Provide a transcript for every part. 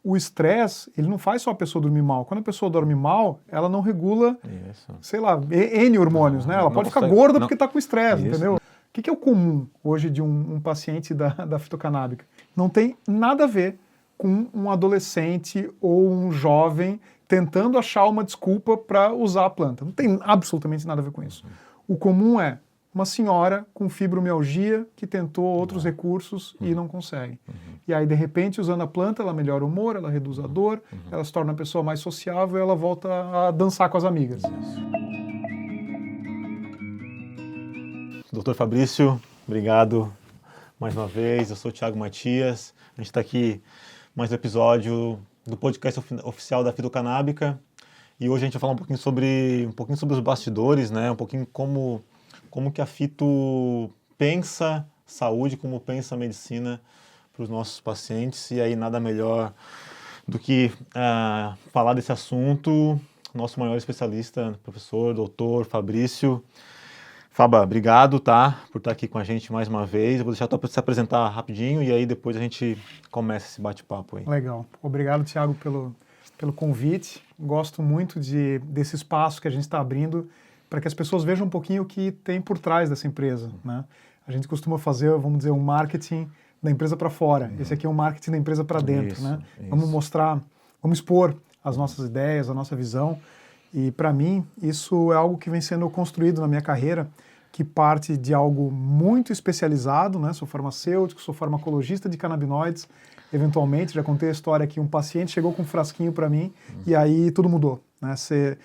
o estresse, ele não faz só a pessoa dormir mal. Quando a pessoa dorme mal, ela não regula, sei lá, N hormônios, né? Ela pode ficar gorda porque está com estresse, entendeu? O que é o comum hoje de um paciente da fitocanábica? Não tem nada a ver com um adolescente ou um jovem tentando achar uma desculpa para usar a planta. Não tem absolutamente nada a ver com isso. O comum é uma senhora com fibromialgia que tentou outros recursos e não consegue. E aí, de repente, usando a planta, ela melhora o humor, ela reduz a dor, ela se torna uma pessoa mais sociável e ela volta a dançar com as amigas. Doutor Fabrício, obrigado mais uma vez. Eu sou o Thiago Matias. A gente está aqui mais um episódio do podcast oficial da Fitocanábica. E hoje a gente vai falar um pouquinho sobre os bastidores, né? Um pouquinho como que a fito pensa saúde, como pensa a medicina para os nossos pacientes. E aí nada melhor do que falar desse assunto, nosso maior especialista, professor, doutor Fabrício. Faba, obrigado, por estar aqui com a gente mais uma vez. Eu vou deixar tu se apresentar rapidinho e aí depois a gente começa esse bate-papo aí. Legal. Obrigado, Thiago, pelo convite. Gosto muito desse espaço que a gente está abrindo para que as pessoas vejam um pouquinho o que tem por trás dessa empresa, né? A gente costuma fazer, vamos dizer, um marketing da empresa para fora. Esse aqui é um marketing da empresa para dentro, né? Vamos mostrar, vamos expor as nossas ideias, a nossa visão. E para mim, isso é algo que vem sendo construído na minha carreira, que parte de algo muito especializado, né? Sou farmacêutico, sou farmacologista de canabinoides. Eventualmente, já contei a história que um paciente chegou com um frasquinho para mim e aí tudo mudou, né? Você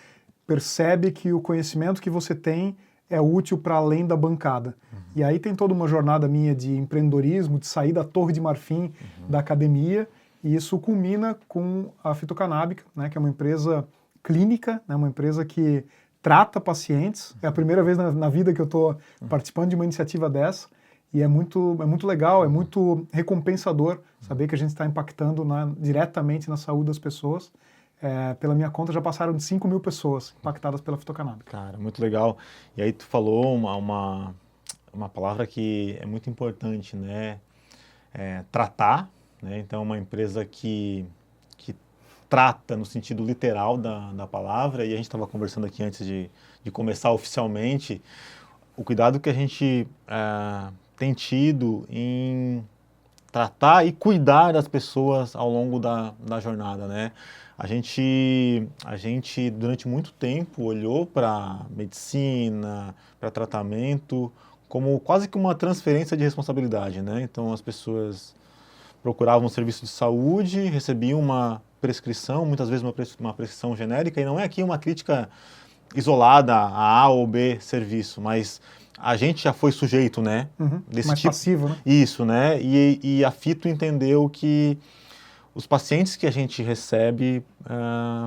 percebe que o conhecimento que você tem é útil para além da bancada. E aí tem toda uma jornada minha de empreendedorismo, de sair da torre de marfim da academia, e isso culmina com a Fitocanábica, né? Que é uma empresa clínica, né? Uma empresa que trata pacientes. É a primeira vez na vida que eu estou participando de uma iniciativa dessa, e é muito legal, é muito recompensador saber que a gente está impactando diretamente na saúde das pessoas. Pela minha conta, já passaram de 5.000 pessoas impactadas pela fitocanábica. Cara, muito legal. E aí tu falou uma palavra que é muito importante, né? Tratar, né? Então, é uma empresa que trata no sentido literal da palavra, e a gente estava conversando aqui antes de começar oficialmente, o cuidado que a gente tem tido em tratar e cuidar das pessoas ao longo da jornada, né? A gente durante muito tempo olhou para medicina, para tratamento, como quase que uma transferência de responsabilidade, né? Então as pessoas procuravam um serviço de saúde, recebiam uma prescrição, muitas vezes uma prescrição genérica, e não é aqui uma crítica isolada a A ou B serviço, mas a gente já foi sujeito, né? Desse mais tipo, passivo, né? Isso, né? E a Fito entendeu que os pacientes que a gente recebe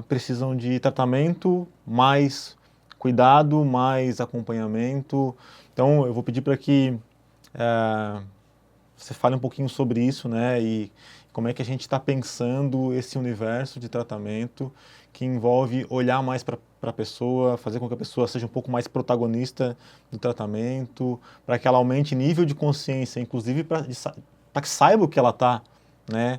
precisam de tratamento, mais cuidado, mais acompanhamento. Então, eu vou pedir para que você fale um pouquinho sobre isso, né? E como é que a gente está pensando esse universo de tratamento que envolve olhar mais para a pessoa, fazer com que a pessoa seja um pouco mais protagonista do tratamento, para que ela aumente nível de consciência, inclusive para que saiba o que ela está, né?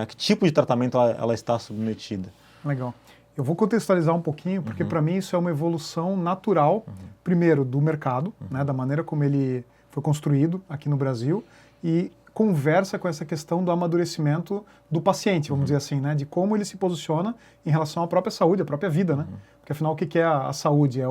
Que tipo de tratamento ela está submetida. Legal. Eu vou contextualizar um pouquinho, porque para mim isso é uma evolução natural, primeiro, do mercado, né? Da maneira como ele foi construído aqui no Brasil, e conversa com essa questão do amadurecimento do paciente, vamos dizer assim, né? De como ele se posiciona em relação à própria saúde, à própria vida, né? Porque afinal, o que é a saúde?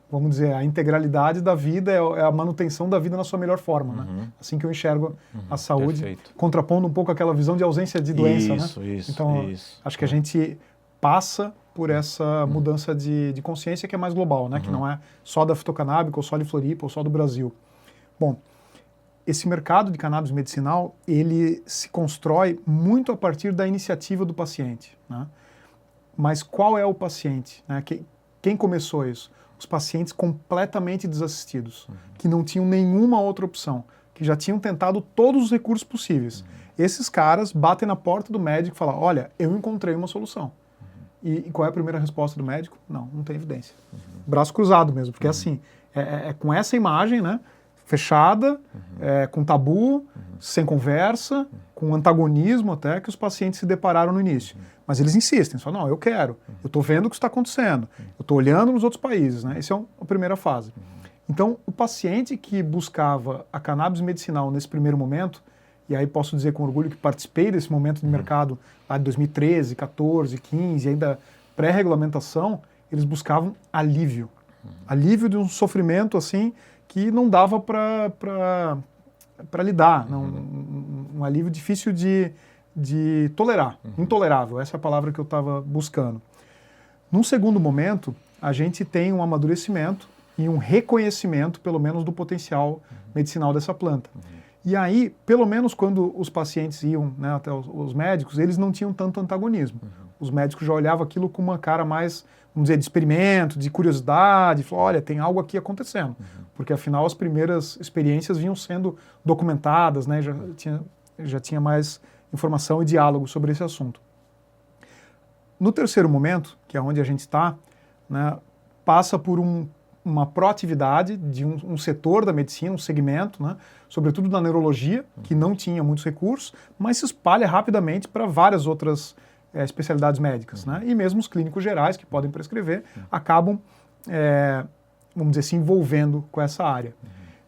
Vamos dizer, a integralidade da vida, é a manutenção da vida na sua melhor forma, né? Assim que eu enxergo a saúde, perfeito. Contrapondo um pouco aquela visão de ausência de doença, né? Então, acho que a gente passa por essa mudança de consciência que é mais global, né? Que não é só da fitocanábica, ou só de Floripa, ou só do Brasil. Bom, esse mercado de cannabis medicinal, ele se constrói muito a partir da iniciativa do paciente, né? Mas qual é o paciente, né? Quem começou isso? Os pacientes completamente desassistidos, que não tinham nenhuma outra opção, que já tinham tentado todos os recursos possíveis. Esses caras batem na porta do médico e falam, olha, eu encontrei uma solução. E qual é a primeira resposta do médico? Não tem evidência. Braço cruzado mesmo, porque assim, com essa imagem, né? fechada, com tabu, sem conversa, com antagonismo até, que os pacientes se depararam no início. Mas eles insistem, só não, eu quero, eu estou vendo o que está acontecendo, eu estou olhando nos outros países, né? Essa é a primeira fase. Então, o paciente que buscava a cannabis medicinal nesse primeiro momento, e aí posso dizer com orgulho que participei desse momento de mercado lá de 2013, 14, 15, ainda pré-regulamentação, eles buscavam alívio. Alívio de um sofrimento assim que não dava para lidar, um alívio difícil de tolerar, intolerável, essa é a palavra que eu estava buscando. Num segundo momento, a gente tem um amadurecimento e um reconhecimento, pelo menos, do potencial medicinal dessa planta. E aí, pelo menos quando os pacientes iam, né, até os médicos, eles não tinham tanto antagonismo. Os médicos já olhavam aquilo com uma cara mais, vamos dizer, de experimento, de curiosidade, falavam, olha, tem algo aqui acontecendo. Porque, afinal, as primeiras experiências vinham sendo documentadas, né, já tinha mais informação e diálogo sobre esse assunto. No terceiro momento, que é onde a gente está, né, passa por uma proatividade de um setor da medicina, um segmento, né, sobretudo na neurologia, que não tinha muitos recursos, mas se espalha rapidamente para várias outras especialidades médicas. Né, e mesmo os clínicos gerais, que podem prescrever, acabam, vamos dizer, se envolvendo com essa área.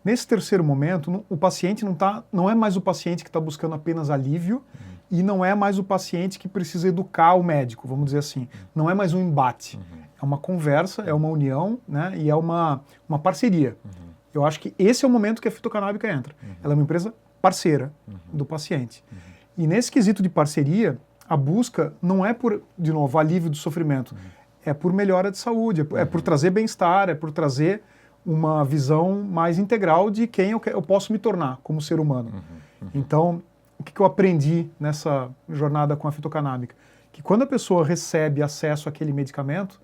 Nesse terceiro momento, o paciente não é mais o paciente que está buscando apenas alívio e não é mais o paciente que precisa educar o médico, vamos dizer assim. Não é mais um embate. É uma conversa, é uma união, né, e é uma parceria. Eu acho que esse é o momento que a fitocanábica entra. Ela é uma empresa parceira do paciente. E nesse quesito de parceria, a busca não é por, de novo, alívio do sofrimento. É por melhora de saúde, é por trazer bem-estar, é por trazer uma visão mais integral de quem eu posso me tornar como ser humano. Então, o que eu aprendi nessa jornada com a fitocanábica? Que quando a pessoa recebe acesso àquele medicamento,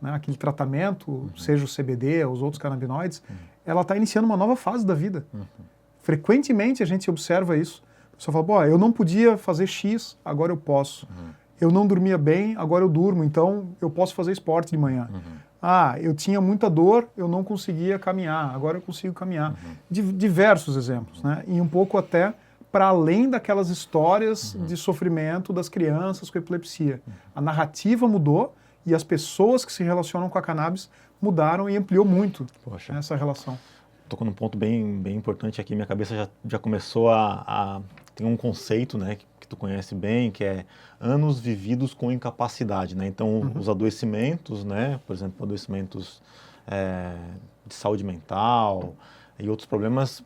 né, aquele tratamento, seja o CBD ou os outros canabinoides, ela está iniciando uma nova fase da vida. Frequentemente a gente observa isso. A pessoa fala, pô, eu não podia fazer X, agora eu posso. Eu não dormia bem, agora eu durmo, então eu posso fazer esporte de manhã. Ah, eu tinha muita dor, eu não conseguia caminhar, agora eu consigo caminhar. Diversos exemplos, né? E um pouco até para além daquelas histórias de sofrimento das crianças com epilepsia. A narrativa mudou e as pessoas que se relacionam com a cannabis mudaram e ampliou muito essa relação. Tocou num ponto bem importante aqui, minha cabeça já começou tem um conceito, né, que tu conhece bem, que é anos vividos com incapacidade, né? Então, os adoecimentos, né, por exemplo, adoecimentos de saúde mental e outros problemas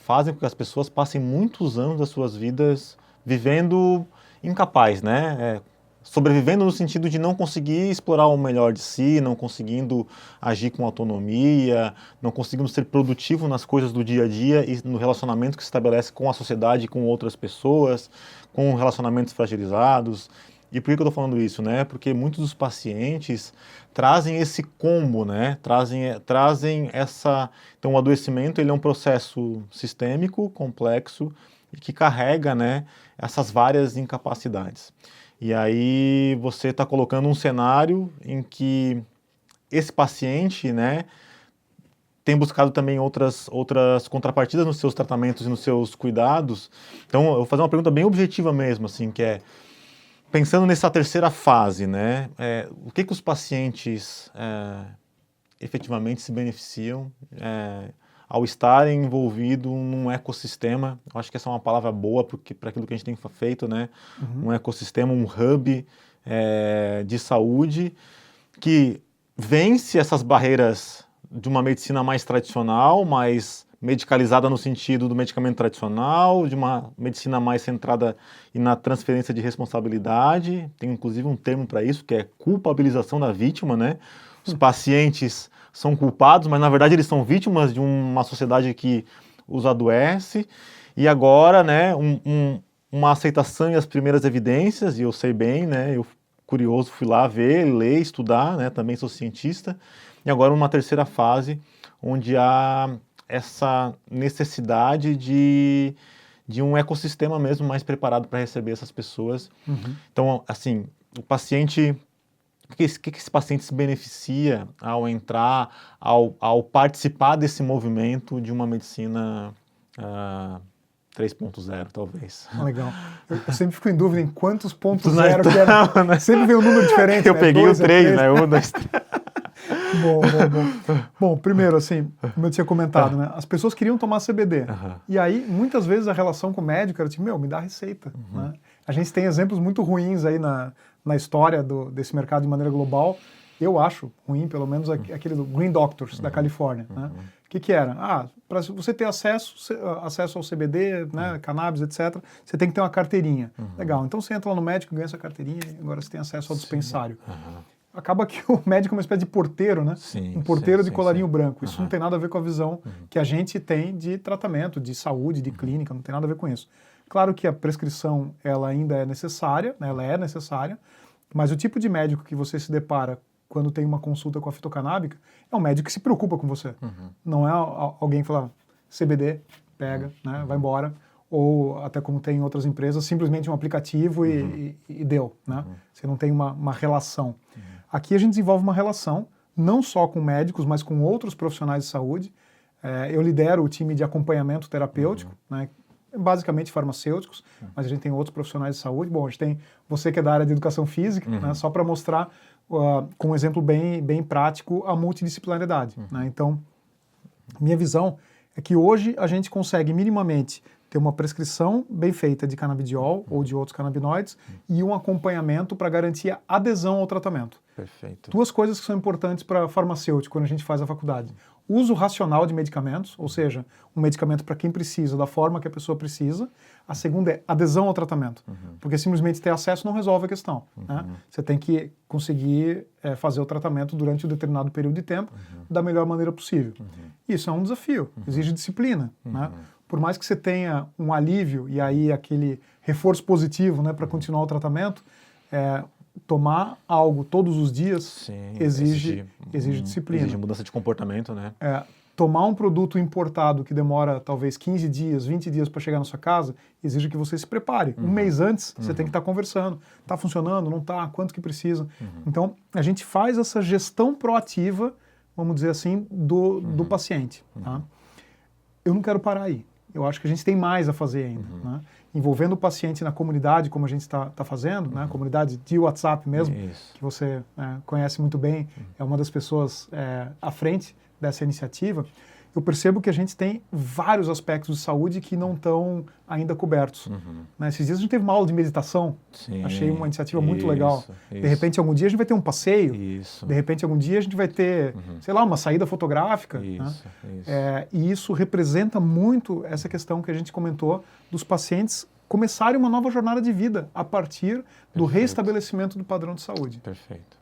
fazem com que as pessoas passem muitos anos das suas vidas vivendo incapaz, né? Sobrevivendo no sentido de não conseguir explorar o melhor de si, não conseguindo agir com autonomia, não conseguindo ser produtivo nas coisas do dia a dia e no relacionamento que se estabelece com a sociedade e com outras pessoas, com relacionamentos fragilizados. E por que eu estou falando isso, né? Porque muitos dos pacientes trazem esse combo, né? Trazem essa... Então, o adoecimento ele é um processo sistêmico, complexo, e que carrega, né, essas várias incapacidades. E aí você está colocando um cenário em que esse paciente, né, tem buscado também outras contrapartidas nos seus tratamentos e nos seus cuidados. Então, eu vou fazer uma pergunta bem objetiva mesmo, assim, que é, pensando nessa terceira fase, né, o que os pacientes efetivamente se beneficiam ao estarem envolvidos num ecossistema? Eu acho que essa é uma palavra boa para aquilo que a gente tem feito, né? Um ecossistema, um hub de saúde que vence essas barreiras de uma medicina mais tradicional, mais medicalizada no sentido do medicamento tradicional, de uma medicina mais centrada na transferência de responsabilidade. Tem inclusive um termo para isso, que é culpabilização da vítima, né? Os pacientes são culpados, mas na verdade eles são vítimas de uma sociedade que os adoece. E agora, né, uma aceitação e as primeiras evidências, e eu sei bem, né, eu curioso fui lá ver, ler, estudar, né, também sou cientista. E agora uma terceira fase, onde há essa necessidade de um ecossistema mesmo mais preparado para receber essas pessoas. Então, assim, o paciente que esse paciente se beneficia ao entrar, ao participar desse movimento de uma medicina 3.0, talvez. Legal. Eu sempre fico em dúvida em quantos pontos zero que era. Né? Sempre vem um número diferente. Eu né? peguei 2, o 3, né? 3. 1, 2, 3. Bom, primeiro, assim, como eu tinha comentado, né? As pessoas queriam tomar CBD. E aí, muitas vezes, a relação com o médico era tipo, me dá receita. Né? A gente tem exemplos muito ruins aí na história desse mercado de maneira global. Eu acho ruim, pelo menos, aquele do Green Doctors, da Califórnia. Né? O que era? Para você ter acesso ao CBD, né, cannabis, etc., você tem que ter uma carteirinha. Legal, então você entra lá no médico, ganha essa carteirinha e agora você tem acesso ao dispensário. Acaba que o médico é uma espécie de porteiro, né? Um porteiro de colarinho branco. Isso não tem nada a ver com a visão que a gente tem de tratamento, de saúde, de clínica, não tem nada a ver com isso. Claro que a prescrição ela ainda é necessária, né? Ela é necessária, mas o tipo de médico que você se depara quando tem uma consulta com a fitocanábica é um médico que se preocupa com você. Não é alguém que fala CBD, pega, né? Vai embora. Ou até como tem em outras empresas, simplesmente um aplicativo e deu, né? Você não tem uma relação. Aqui a gente desenvolve uma relação, não só com médicos, mas com outros profissionais de saúde. Eu lidero o time de acompanhamento terapêutico, né? Basicamente farmacêuticos, mas a gente tem outros profissionais de saúde. Bom, a gente tem você que é da área de educação física, né? Só para mostrar, com um exemplo bem prático, a multidisciplinaridade. Né? Então, minha visão é que hoje a gente consegue minimamente ter uma prescrição bem feita de canabidiol ou de outros canabinoides e um acompanhamento para garantir a adesão ao tratamento. Perfeito. 2 coisas que são importantes para farmacêutico quando a gente faz a faculdade. Uso racional de medicamentos, ou seja, um medicamento para quem precisa, da forma que a pessoa precisa. A segunda é adesão ao tratamento, porque simplesmente ter acesso não resolve a questão. Né? Você tem que conseguir fazer o tratamento durante um determinado período de tempo da melhor maneira possível. Isso é um desafio, exige disciplina. Né? Por mais que você tenha um alívio e aí aquele reforço positivo, né, para continuar o tratamento, tomar algo todos os dias exige disciplina. Exige mudança de comportamento, né? Tomar um produto importado que demora talvez 15 dias, 20 dias para chegar na sua casa, exige que você se prepare. Um mês antes, você tem que estar conversando. Está funcionando? Não está? Quanto que precisa? Então, a gente faz essa gestão proativa, vamos dizer assim, do paciente. Tá? Eu não quero parar aí. Eu acho que a gente tem mais a fazer ainda. Né? Envolvendo o paciente na comunidade, como a gente está fazendo, né? Comunidade de WhatsApp mesmo, que você conhece muito bem, é uma das pessoas à frente dessa iniciativa. Eu percebo que a gente tem vários aspectos de saúde que não estão ainda cobertos. Né? Esses dias a gente teve uma aula de meditação, achei uma iniciativa muito legal. De repente, algum dia a gente vai ter um passeio, de repente, algum dia a gente vai ter, sei lá, uma saída fotográfica. Né? E isso representa muito essa questão que a gente comentou dos pacientes começarem uma nova jornada de vida a partir do reestabelecimento do padrão de saúde.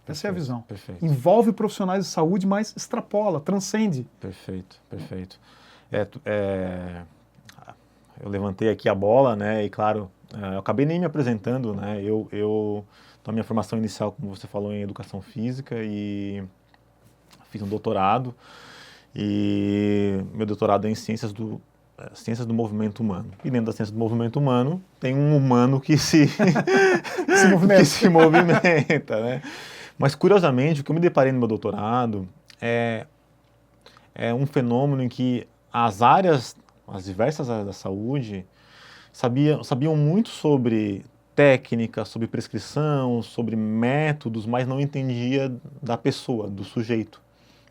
Essa é a visão. Envolve profissionais de saúde, mas extrapola, transcende. Perfeito. Eu levantei aqui a bola, né? E claro, eu acabei nem me apresentando, né? Eu a minha formação inicial, como você falou, em educação física e fiz um doutorado. E meu doutorado é em ciências do movimento humano. E dentro da ciência do movimento humano, tem um humano que se movimenta, né? Mas, curiosamente, o que eu me deparei no meu doutorado é um fenômeno em que as diversas áreas da saúde sabiam muito sobre técnica, sobre prescrição, sobre métodos, mas não entendia da pessoa, do sujeito.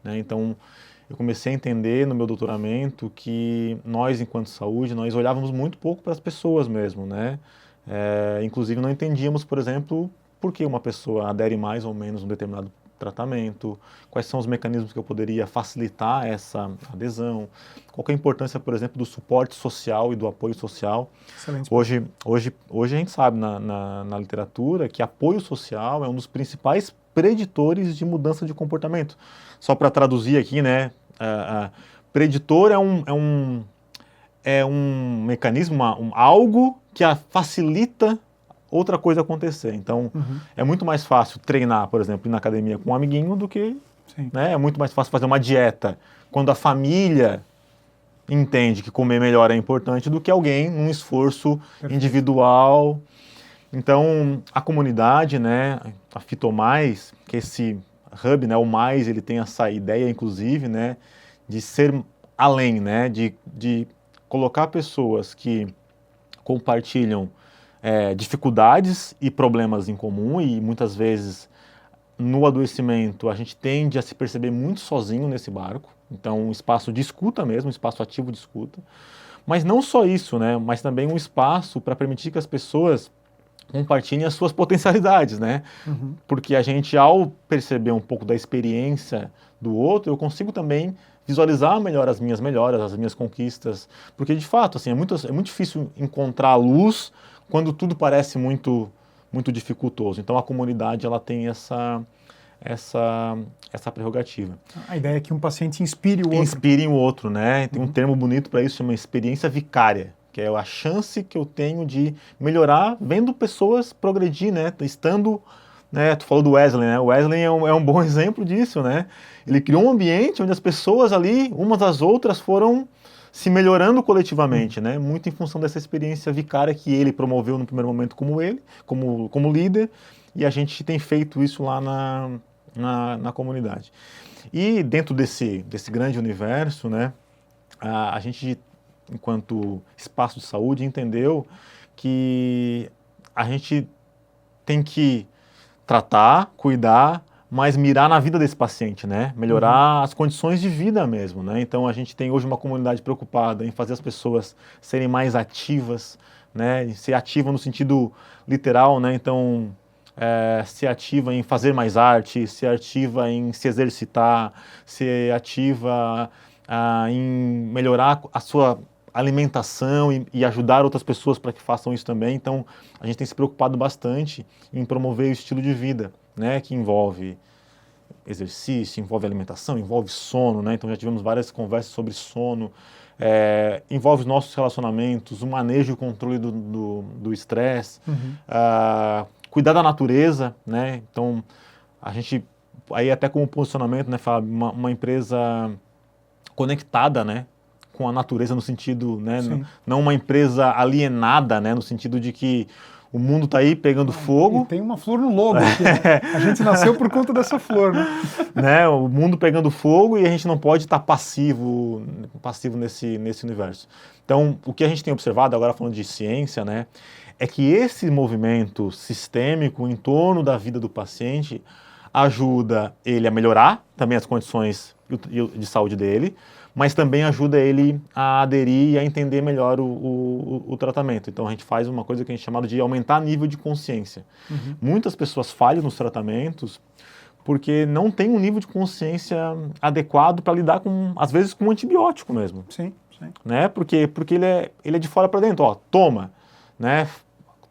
Né? Então, eu comecei a entender no meu doutoramento que nós, enquanto saúde, nós olhávamos muito pouco para as pessoas mesmo, né? Inclusive não entendíamos, por exemplo, por que uma pessoa adere mais ou menos a um determinado tratamento, quais são os mecanismos que eu poderia facilitar essa adesão, qual que é a importância, por exemplo, do suporte social e do apoio social. Excelente. Hoje a gente sabe na literatura que apoio social é um dos principais preditores de mudança de comportamento. Só para traduzir aqui, né? Preditor é um mecanismo, algo que facilita outra coisa acontecer. Então, é muito mais fácil treinar, por exemplo, ir na academia com um amiguinho do que... Né, é muito mais fácil fazer uma dieta quando a família entende que comer melhor é importante do que alguém num esforço individual. Então, a comunidade, né, a Fitomais, que é esse hub, né, o mais, ele tem essa ideia, inclusive, né, de ser além, né, de colocar pessoas que compartilham dificuldades e problemas em comum, e muitas vezes no adoecimento a gente tende a se perceber muito sozinho nesse barco, então um espaço de escuta mesmo, um espaço ativo de escuta, mas não só isso, né, mas também um espaço para permitir que as pessoas compartilhem as suas potencialidades, né, porque a gente, ao perceber um pouco da experiência do outro, eu consigo também visualizar melhor as minhas melhoras, as minhas conquistas, porque de fato, assim, é muito difícil encontrar a luz quando tudo parece muito dificultoso. Então a comunidade, ela tem essa prerrogativa. A ideia é que um paciente inspire o outro. Inspire o outro, né? Tem um termo bonito para isso, chama experiência vicária, que é a chance que eu tenho de melhorar vendo pessoas progredir, né? Estando, né? Tu falou do Wesley, né? O Wesley é um bom exemplo disso, né? Ele criou um ambiente onde as pessoas ali, umas às outras, foram se melhorando coletivamente, né? Muito em função dessa experiência vicária que ele promoveu no primeiro momento como líder, e a gente tem feito isso lá na comunidade. E dentro desse grande universo, né? A gente, enquanto espaço de saúde, entendeu que a gente tem que tratar, cuidar, mas mirar na vida desse paciente, né? Melhorar as condições de vida mesmo, né? Então a gente tem hoje uma comunidade preocupada em fazer as pessoas serem mais ativas, né? Ser ativa no sentido literal, né? Então ser ativa em fazer mais arte, ser ativa em se exercitar, ser ativa em melhorar a sua alimentação e ajudar outras pessoas para que façam isso também. Então a gente tem se preocupado bastante em promover o estilo de vida, né, que envolve exercício, envolve alimentação, envolve sono, né? Então já tivemos várias conversas sobre sono, envolve os nossos relacionamentos, o manejo e o controle do estresse, cuidar da natureza, né? Então a gente, aí até como posicionamento, né, Fábio, uma empresa conectada, né, com a natureza no sentido, né, não uma empresa alienada, né, no sentido de que o mundo está aí pegando fogo. E tem uma flor no logo aqui, né? A gente nasceu por conta dessa flor, né? O mundo pegando fogo e a gente não pode estar passivo nesse universo. Então, o que a gente tem observado, agora falando de ciência, né, é que esse movimento sistêmico em torno da vida do paciente ajuda ele a melhorar também as condições de saúde dele, mas também ajuda ele a aderir e a entender melhor o tratamento. Então a gente faz uma coisa que a gente chama de aumentar nível de consciência. Muitas pessoas falham nos tratamentos porque não tem um nível de consciência adequado para lidar com, às vezes, com um antibiótico mesmo. Sim. Né? Porque ele é de fora para dentro. Ó, toma, né?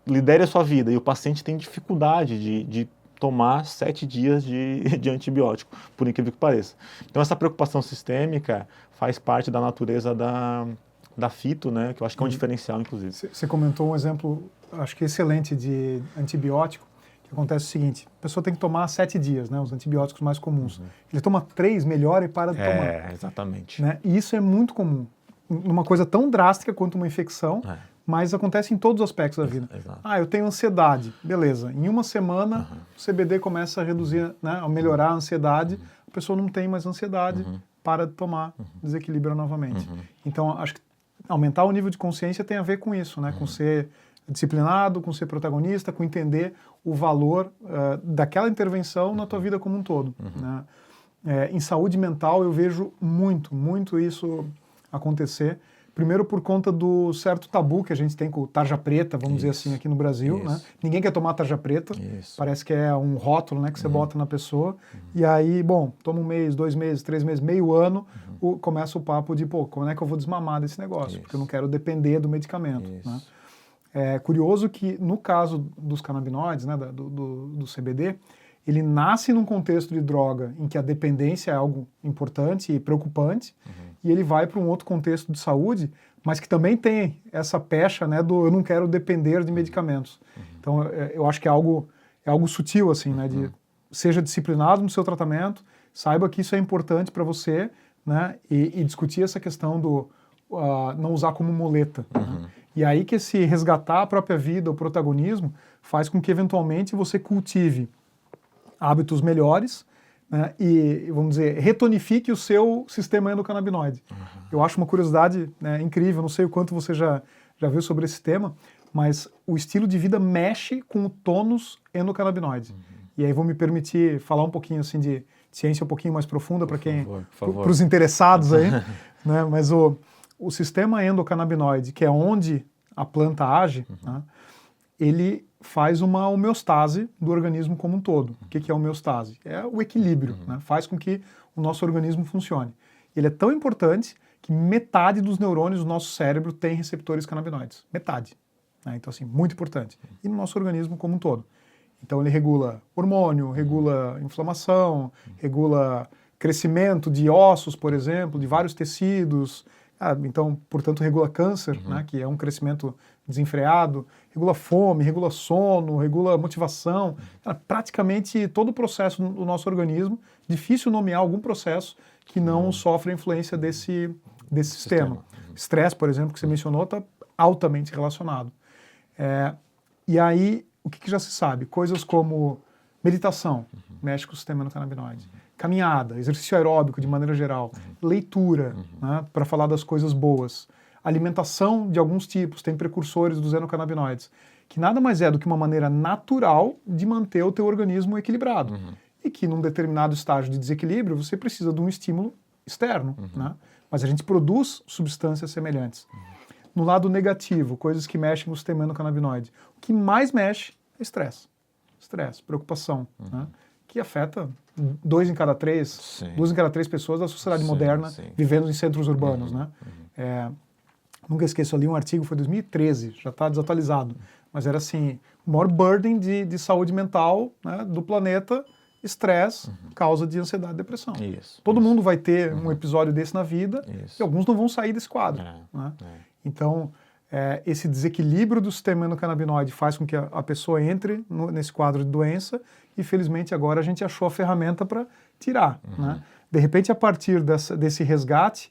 Lidere a sua vida. E o paciente tem dificuldade de tomar 7 dias de antibiótico, por incrível que pareça. Então essa preocupação sistêmica faz parte da natureza da fito, né, que eu acho que é um diferencial, inclusive. Você comentou um exemplo, acho que excelente, de antibiótico, que acontece o seguinte: a pessoa tem que tomar 7 dias, né, os antibióticos mais comuns. Ele toma 3, melhora e para de tomar. Exatamente. Né? E isso é muito comum. Numa coisa tão drástica quanto uma infecção, mas acontece em todos os aspectos da vida. Exato. Eu tenho ansiedade. Beleza. Em uma semana, o CBD começa a reduzir, né, a melhorar a ansiedade. A pessoa não tem mais ansiedade, para de tomar, desequilibra novamente. Então, acho que aumentar o nível de consciência tem a ver com isso, né? Com ser disciplinado, com ser protagonista, com entender o valor daquela intervenção na tua vida como um todo. Né? Em saúde mental, eu vejo muito isso acontecer. Primeiro por conta do certo tabu que a gente tem com tarja preta, vamos dizer assim, aqui no Brasil. Né? Ninguém quer tomar tarja preta, parece que é um rótulo, né, que você bota na pessoa. E aí, bom, toma 1 mês, 2 meses, 3 meses, meio ano, começa o papo de, como é que eu vou desmamar desse negócio? Porque eu não quero depender do medicamento. Né? É curioso que no caso dos canabinoides, né, do CBD, ele nasce num contexto de droga em que a dependência é algo importante e preocupante, e ele vai para um outro contexto de saúde, mas que também tem essa pecha, né, do eu não quero depender de medicamentos. Então, eu acho que é algo sutil, assim, né, de seja disciplinado no seu tratamento, saiba que isso é importante para você, né, e discutir essa questão do não usar como muleta. Né? E aí que esse resgatar a própria vida, o protagonismo, faz com que eventualmente você cultive hábitos melhores, né, e, vamos dizer, retonifique o seu sistema endocannabinoide. Eu acho uma curiosidade, né, incrível, não sei o quanto você já viu sobre esse tema, mas o estilo de vida mexe com o tônus endocannabinoide. E aí vou me permitir falar um pouquinho assim de ciência um pouquinho mais profunda para quem, para os interessados aí, né, mas o sistema endocannabinoide, que é onde a planta age, né, ele faz uma homeostase do organismo como um todo. O que é homeostase? É o equilíbrio, né? Faz com que o nosso organismo funcione. Ele é tão importante que metade dos neurônios do nosso cérebro tem receptores canabinoides. Metade. Né? Então, assim, muito importante. E no nosso organismo como um todo. Então, ele regula hormônio, regula inflamação, regula crescimento de ossos, por exemplo, de vários tecidos. Então, portanto, regula câncer, né, que é um crescimento desenfreado, regula fome, regula sono, regula motivação, praticamente todo o processo do nosso organismo, difícil nomear algum processo que não sofre a influência desse sistema. Estresse, por exemplo, que você mencionou, está altamente relacionado. E aí, o que já se sabe? Coisas como meditação, mexe com o sistema endocannabinoide. Caminhada, exercício aeróbico de maneira geral, leitura, né, para falar das coisas boas, alimentação de alguns tipos, tem precursores dos endocannabinoides, que nada mais é do que uma maneira natural de manter o teu organismo equilibrado. E que num determinado estágio de desequilíbrio você precisa de um estímulo externo, né? Mas a gente produz substâncias semelhantes. No lado negativo, coisas que mexem no sistema endocannabinoide, o que mais mexe é estresse. Estresse, preocupação, né? Que afeta 2 em cada 3, 2 em cada 3 pessoas da sociedade moderna vivendo em centros urbanos, né? Nunca esqueço ali um artigo, foi 2013, já está desatualizado, mas era assim, o maior burden de saúde mental, né, do planeta, estresse, causa de ansiedade e depressão. Todo mundo vai ter um episódio desse na vida e alguns não vão sair desse quadro. Né? Então, esse desequilíbrio do sistema endocannabinoide faz com que a pessoa entre nesse quadro de doença e, felizmente, agora a gente achou a ferramenta para tirar. Né? De repente, a partir desse resgate,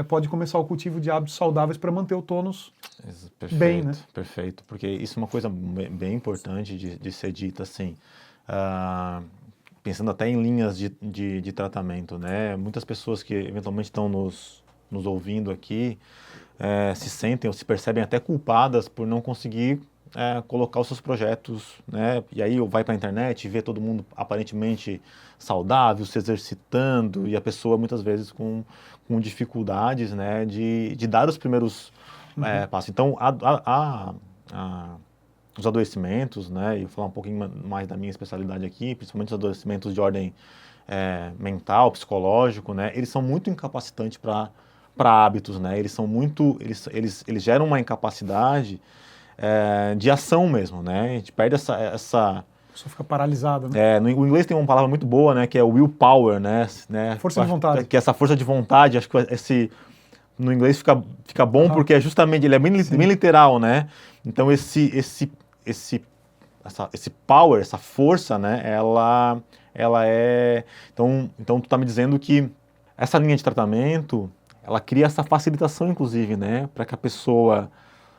pode começar o cultivo de hábitos saudáveis para manter o tônus bem, né? Perfeito, porque isso é uma coisa bem importante de ser dita, assim, pensando até em linhas de tratamento, né? Muitas pessoas que eventualmente estão nos ouvindo aqui se sentem ou se percebem até culpadas por não conseguir colocar os seus projetos, né? E aí vai para a internet e vê todo mundo aparentemente saudável, se exercitando, e a pessoa muitas vezes com dificuldades, né, de dar os primeiros passos. Então, os adoecimentos, né, e vou falar um pouquinho mais da minha especialidade aqui, principalmente os adoecimentos de ordem mental, psicológico, né, eles são muito incapacitantes para hábitos, né, eles eles geram uma incapacidade de ação mesmo, né, a gente perde essa Só fica paralisada, né? O inglês tem uma palavra muito boa, né, que é willpower, né? Força de vontade. Que é essa força de vontade, acho que no inglês fica bom porque é justamente, ele é bem literal, né? Então esse power, essa força, né, ela é... Então tu tá me dizendo que essa linha de tratamento, ela cria essa facilitação, inclusive, né, para que a pessoa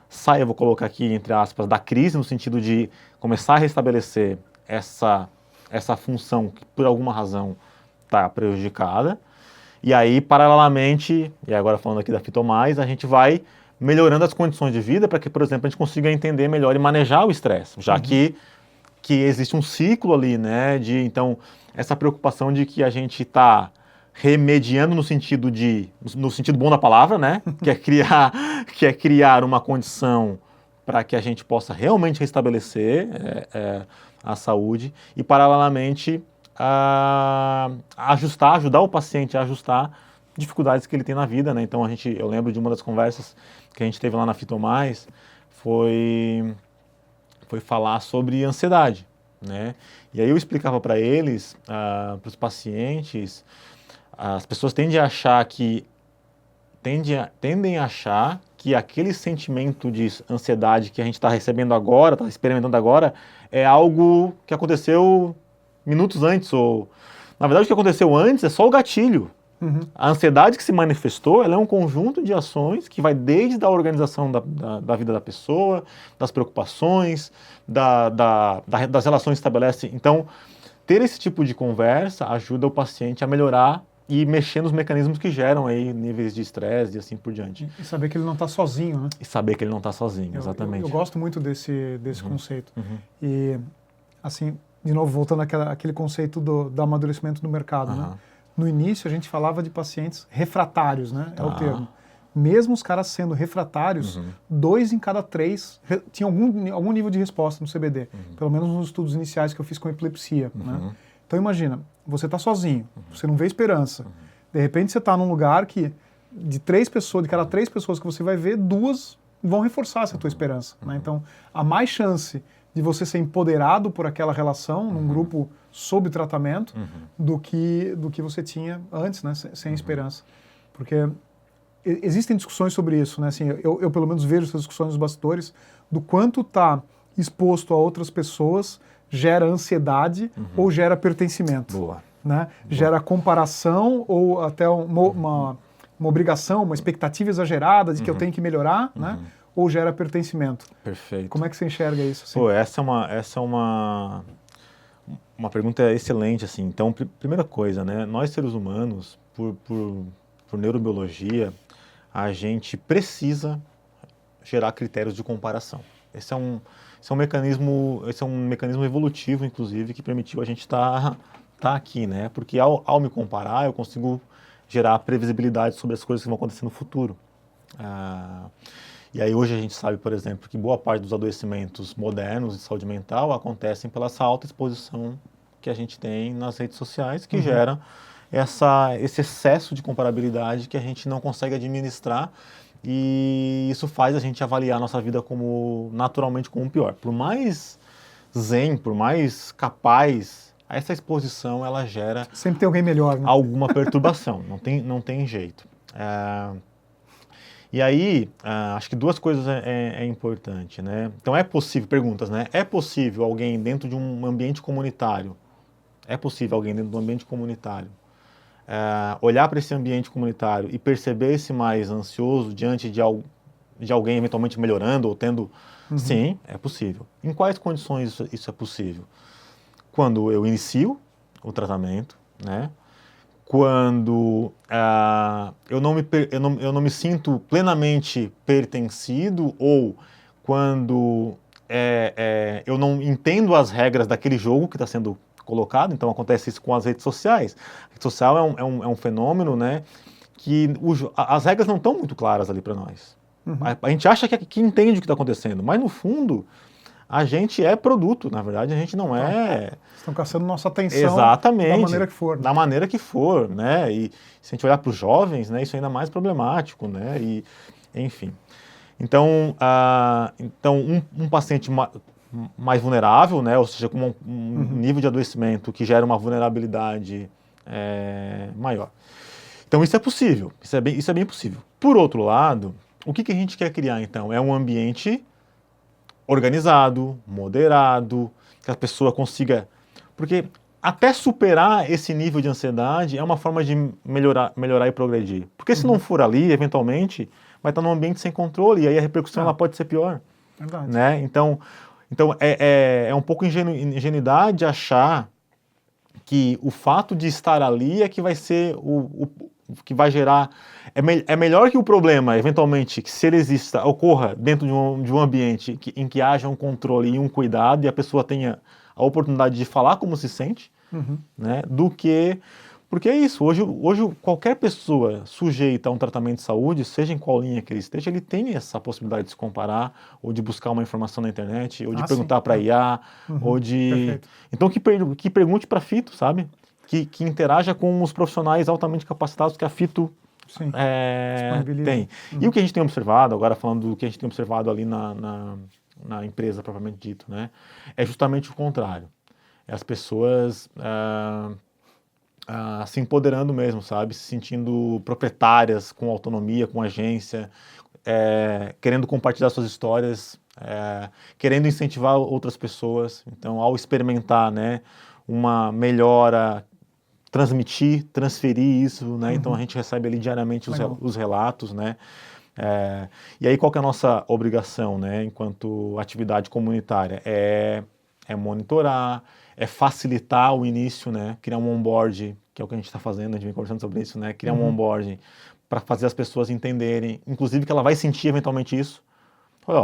saia, vou colocar aqui entre aspas, da crise, no sentido de começar a restabelecer essa função que por alguma razão está prejudicada, e aí paralelamente, e agora falando aqui da Fitomais, a gente vai melhorando as condições de vida para que, por exemplo, a gente consiga entender melhor e manejar o estresse, já que existe um ciclo ali, né, então essa preocupação de que a gente está remediando no sentido bom da palavra, né, que é criar uma condição para que a gente possa realmente restabelecer a saúde e, paralelamente, ajudar o paciente a ajustar dificuldades que ele tem na vida, né? Então, eu lembro de uma das conversas que a gente teve lá na Fitomais, foi falar sobre ansiedade, né? E aí eu explicava para eles, para os pacientes, as pessoas tendem a achar que aquele sentimento de ansiedade que a gente está recebendo agora, está experimentando agora, é algo que aconteceu minutos antes, ou na verdade o que aconteceu antes é só o gatilho, A ansiedade que se manifestou, ela é um conjunto de ações que vai desde a organização da vida da pessoa, das preocupações, das relações que estabelece. Então, ter esse tipo de conversa ajuda o paciente a melhorar e mexer nos mecanismos que geram aí níveis de estresse e assim por diante. E saber que ele não está sozinho, né? E saber que ele não está sozinho, exatamente. Eu gosto muito desse conceito. E, assim, de novo, voltando àquele conceito do amadurecimento do mercado, né? No início, a gente falava de pacientes refratários, né? É o termo. Mesmo os caras sendo refratários, 2 em cada 3 tinham algum nível de resposta no CBD. Pelo menos nos estudos iniciais que eu fiz com epilepsia, né? Então, imagina, você está sozinho, você não vê esperança. De repente, você está num lugar que, de cada 3 pessoas que você vai ver, 2 vão reforçar essa tua esperança, né? Então, há mais chance de você ser empoderado por aquela relação num grupo sob tratamento do que você tinha antes, né, sem esperança. Porque existem discussões sobre isso, né? Assim, eu pelo menos vejo essas discussões nos bastidores do quanto está exposto a outras pessoas gera ansiedade ou gera pertencimento. Boa. Né? Gera comparação ou até uma obrigação, uma expectativa exagerada de que eu tenho que melhorar, né? Ou gera pertencimento. Perfeito. Como é que você enxerga isso? Assim? Pô, essa é uma pergunta excelente, assim. Então, primeira coisa, né? Nós seres humanos, por neurobiologia, a gente precisa gerar critérios de comparação. Esse é um mecanismo evolutivo, inclusive, que permitiu a gente estar aqui, né? Porque ao me comparar, eu consigo gerar previsibilidade sobre as coisas que vão acontecer no futuro. E aí hoje a gente sabe, por exemplo, que boa parte dos adoecimentos modernos de saúde mental acontecem pela essa alta exposição que a gente tem nas redes sociais, que gera esse excesso de comparabilidade que a gente não consegue administrar, e isso faz a gente avaliar a nossa vida naturalmente como pior. Por mais zen, por mais capaz, essa exposição ela gera sempre tem alguém melhor, né? Alguma perturbação, não tem jeito. E aí, acho que 2 coisas é importante, né? Então perguntas, né? É possível alguém dentro de um ambiente comunitário, olhar para esse ambiente comunitário e perceber-se mais ansioso diante de alguém eventualmente melhorando ou tendo... Sim, é possível. Em quais condições isso é possível? Quando eu inicio o tratamento, né? Quando eu não me sinto plenamente pertencido, ou quando eu não entendo as regras daquele jogo que está sendo colocado. Então acontece isso com as redes sociais. A rede social é um fenômeno, né, que as regras não estão muito claras ali para nós. A gente acha que entende o que está acontecendo, mas no fundo a gente é produto, na verdade a gente não é... Estão caçando nossa atenção. Exatamente, da maneira que for. Né? Da maneira que for, né? E se a gente olhar para os jovens, né, isso é ainda mais problemático, né? E, enfim. Então, um paciente mais vulnerável, né? Ou seja, com um nível de adoecimento que gera uma vulnerabilidade maior. Então isso é possível, isso é bem possível. Por outro lado, o que a gente quer criar então? É um ambiente organizado, moderado, que a pessoa consiga... Porque até superar esse nível de ansiedade é uma forma de melhorar e progredir. Porque se não for ali, eventualmente, vai estar num ambiente sem controle, e aí a repercussão ela pode ser pior. Verdade. Né? Então é um pouco ingenuidade achar que o fato de estar ali é que vai ser o que vai gerar... É melhor que o problema, eventualmente, que se ele exista, ocorra dentro de um ambiente em que haja um controle e um cuidado, e a pessoa tenha a oportunidade de falar como se sente, né, do que... Porque é isso, hoje qualquer pessoa sujeita a um tratamento de saúde, seja em qual linha que ele esteja, ele tem essa possibilidade de se comparar, ou de buscar uma informação na internet, ou de perguntar para IA, ou de... Perfeito. Então que pergunte para a Fito, sabe? Que interaja com os profissionais altamente capacitados que a Fito tem. E o que a gente tem observado, agora falando do que a gente tem observado ali na empresa propriamente dito, né, é justamente o contrário. É as pessoas se empoderando mesmo, sabe? Se sentindo proprietárias, com autonomia, com agência, querendo compartilhar suas histórias, querendo incentivar outras pessoas. Então, ao experimentar, né, uma melhora transmitir, transferir isso, né? Então a gente recebe ali diariamente os relatos, né? E aí qual que é a nossa obrigação, né? Enquanto atividade comunitária? É monitorar, é facilitar o início, né? Criar um onboard, que é o que a gente está fazendo, a gente vem conversando sobre isso, né? Criar um onboard para fazer as pessoas entenderem, inclusive que ela vai sentir eventualmente isso.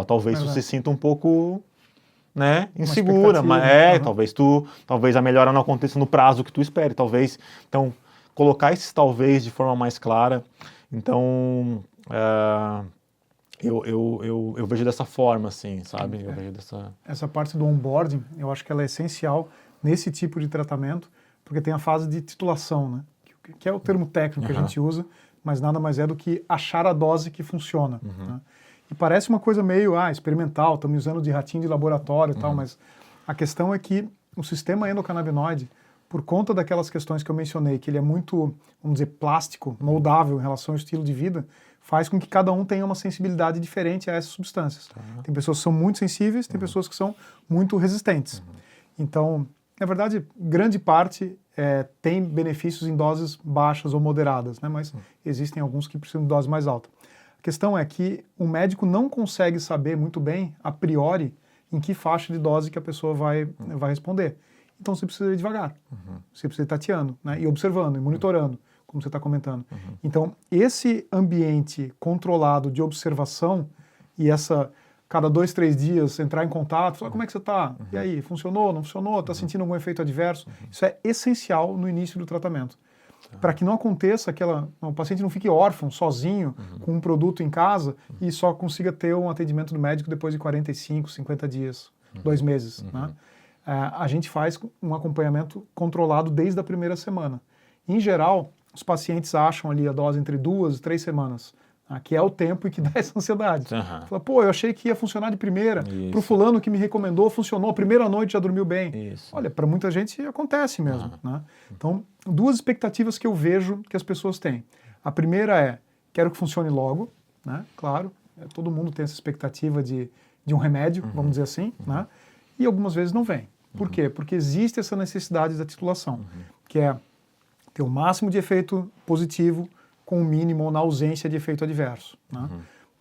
Talvez você se sinta um pouco, né, insegura, mas talvez a melhora não aconteça no prazo que tu espere, talvez. Então, colocar esses talvez de forma mais clara. Então, eu vejo dessa forma, assim, sabe? Eu vejo Essa parte do onboarding, eu acho que ela é essencial nesse tipo de tratamento, porque tem a fase de titulação, né? Que é o termo técnico que a gente usa, mas nada mais é do que achar a dose que funciona. Né? E parece uma coisa meio experimental, estamos usando de ratinho de laboratório e tal, mas a questão é que o sistema endocannabinoide, por conta daquelas questões que eu mencionei, que ele é muito, vamos dizer, plástico, moldável em relação ao estilo de vida, faz com que cada um tenha uma sensibilidade diferente a essas substâncias. Tem pessoas que são muito sensíveis, tem pessoas que são muito resistentes. Então, na verdade, grande parte tem benefícios em doses baixas ou moderadas, né? Mas existem alguns que precisam de dose mais alta. A questão é que o médico não consegue saber muito bem, a priori, em que faixa de dose que a pessoa vai responder. Então você precisa ir devagar, você precisa ir tateando, né? E observando, e monitorando, como você está comentando. Então, esse ambiente controlado de observação e cada 2, 3 dias, entrar em contato, falar como é que você está? E aí, funcionou, não funcionou? Está sentindo algum efeito adverso? Isso é essencial no início do tratamento. Para que não aconteça o paciente não fique órfão, sozinho, com um produto em casa e só consiga ter um atendimento do médico depois de 45, 50 dias, 2 meses. Né? A gente faz um acompanhamento controlado desde a primeira semana. Em geral, os pacientes acham ali a dose entre 2 e 3 semanas. Que é o tempo em que dá essa ansiedade. Fala, eu achei que ia funcionar de primeira, para o fulano que me recomendou, funcionou, a primeira noite já dormiu bem. Olha, para muita gente acontece mesmo. Né? Então, 2 expectativas que eu vejo que as pessoas têm. A primeira é, quero que funcione logo, né? Claro, todo mundo tem essa expectativa de um remédio, vamos dizer assim, né? E algumas vezes não vem. Por quê? Porque existe essa necessidade da titulação, que é ter o máximo de efeito positivo, com o mínimo ou na ausência de efeito adverso. Né?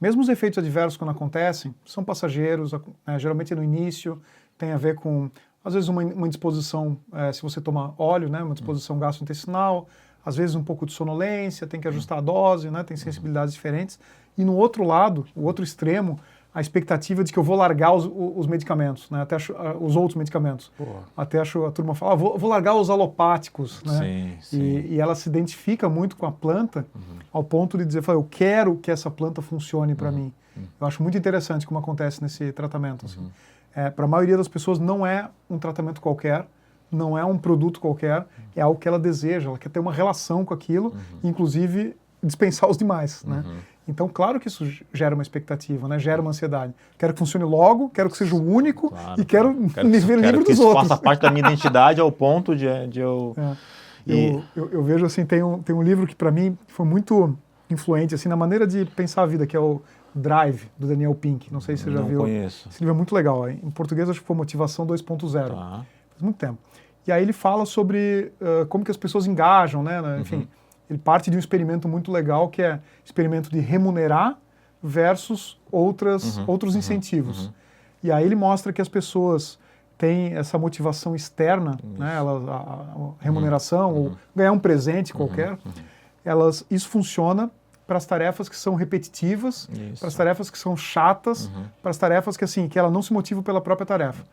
Mesmo os efeitos adversos, quando acontecem, são passageiros, geralmente no início, tem a ver com, às vezes, uma indisposição, se você toma óleo, né, uma disposição gastrointestinal, às vezes um pouco de sonolência, tem que ajustar a dose, né, tem sensibilidades diferentes. E no outro lado, o outro extremo, a expectativa de que eu vou largar os medicamentos, né? Até os outros medicamentos. Até a turma fala, vou largar os alopáticos, né? Sim. E ela se identifica muito com a planta, ao ponto de dizer, eu quero que essa planta funcione para mim. Eu acho muito interessante como acontece nesse tratamento. Assim. Para a maioria das pessoas não é um tratamento qualquer, não é um produto qualquer, é algo que ela deseja, ela quer ter uma relação com aquilo, inclusive dispensar os demais, né? Então, claro que isso gera uma expectativa, né? Gera uma ansiedade. Quero que funcione logo, quero que seja o único e quero me ver livre dos outros. Quero que faça parte da minha identidade ao ponto de eu... Eu vejo assim, tem um livro que para mim foi muito influente assim, na maneira de pensar a vida, que é o Drive, do Daniel Pink. Não sei se você já viu. Não conheço. Esse livro é muito legal. Em português acho que foi Motivação 2.0. Faz muito tempo. E aí ele fala sobre como que as pessoas engajam, né? Enfim... Ele parte de um experimento muito legal, que é experimento de remunerar versus outros incentivos. E aí ele mostra que as pessoas têm essa motivação externa, né, a remuneração, ou ganhar um presente qualquer, isso funciona para as tarefas que são repetitivas, para as tarefas que são chatas, para as tarefas que ela não se motiva pela própria tarefa.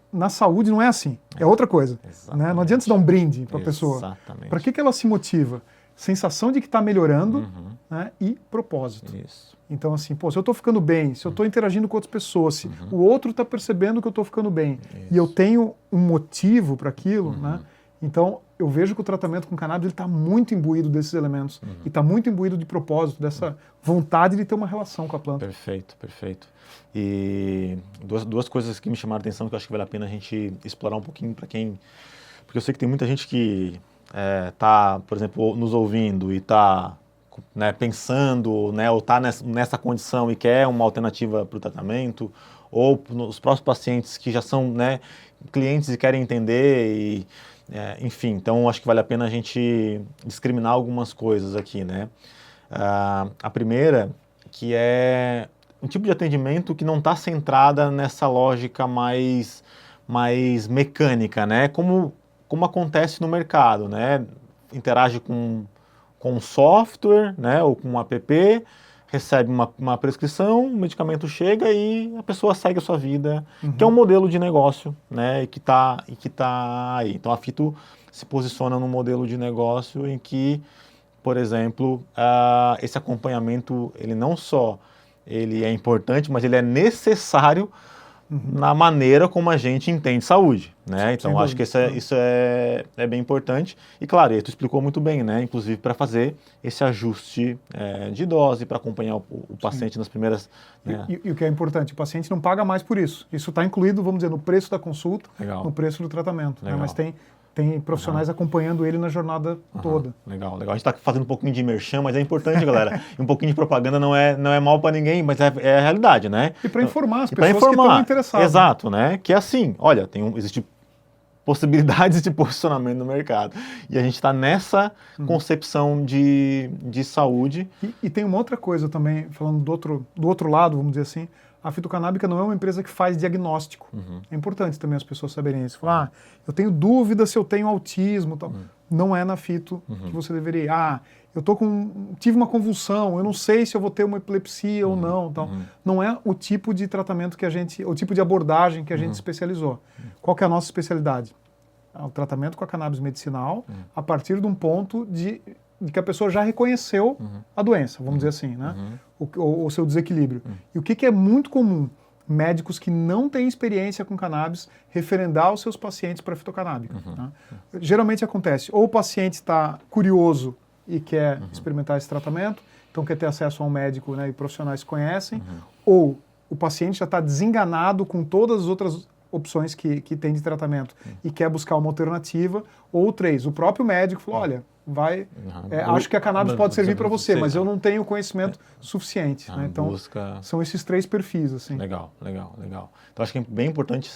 Na saúde não é assim, é outra coisa. Né? Não adianta você dar um brinde para a pessoa. Para que ela se motiva? Sensação de que está melhorando, né, e propósito. Então, assim, se eu estou ficando bem, se eu estou interagindo com outras pessoas, se o outro está percebendo que eu estou ficando bem, e eu tenho um motivo para aquilo, né, então eu vejo que o tratamento com cannabis está muito imbuído desses elementos, e está muito imbuído de propósito, dessa vontade de ter uma relação com a planta. Perfeito. E duas coisas que me chamaram a atenção, que eu acho que vale a pena a gente explorar um pouquinho para quem... Porque eu sei que tem muita gente que está, por exemplo, nos ouvindo e está, né, pensando, né, ou está nessa condição e quer uma alternativa para o tratamento, ou os próprios pacientes que já são, né, clientes e querem entender Enfim, então acho que vale a pena a gente discriminar algumas coisas aqui, né? A primeira, que é um tipo de atendimento que não está centrada nessa lógica mais mecânica, né? Como acontece no mercado, né? Interage com um software, né? Ou com um app, recebe uma prescrição, o medicamento chega e a pessoa segue a sua vida, que é um modelo de negócio, né? E que tá aí. Então a Fito se posiciona num modelo de negócio em que, por exemplo, esse acompanhamento, ele não só ele é importante, mas ele é necessário na maneira como a gente entende saúde, né? Então, acho que isso é bem importante. E, claro, tu explicou muito bem, né? Inclusive para fazer esse ajuste de dose, para acompanhar o paciente nas primeiras... Né? E o que é importante, o paciente não paga mais por isso. Isso está incluído, vamos dizer, no preço da consulta, no preço do tratamento. Né? Mas tem profissionais acompanhando ele na jornada toda. Legal. A gente está fazendo um pouquinho de merchan, mas é importante, galera. E um pouquinho de propaganda não é mal para ninguém, mas é a realidade, né? E para informar as pessoas que estão interessadas. Exato, né? Que é assim, olha, existe possibilidades de posicionamento no mercado. E a gente está nessa concepção de saúde. E tem uma outra coisa também, falando do outro lado, vamos dizer assim, a fitocanábica não é uma empresa que faz diagnóstico. É importante também as pessoas saberem isso. Falar, eu tenho dúvida se eu tenho autismo. Tal. Não é na fito que você deveria. Eu tive uma convulsão, eu não sei se eu vou ter uma epilepsia ou não. Tal. Não é o tipo de tratamento o tipo de abordagem que a gente especializou. Qual que é a nossa especialidade? O tratamento com a cannabis medicinal a partir de um ponto de que a pessoa já reconheceu a doença, vamos dizer assim, né? O seu desequilíbrio. E o que é muito comum? Médicos que não têm experiência com cannabis referendar os seus pacientes para fitocanábica. Né? Geralmente acontece, ou o paciente está curioso e quer experimentar esse tratamento, então quer ter acesso a um médico, né, e profissionais que conhecem, ou o paciente já está desenganado com todas as outras opções que tem de tratamento e quer buscar uma alternativa, ou 3, o próprio médico falou, olha, acho que a cannabis pode servir para você, mas eu não tenho conhecimento suficiente. Né? Então, são esses 3 perfis. Assim. Legal. Então, acho que é bem importante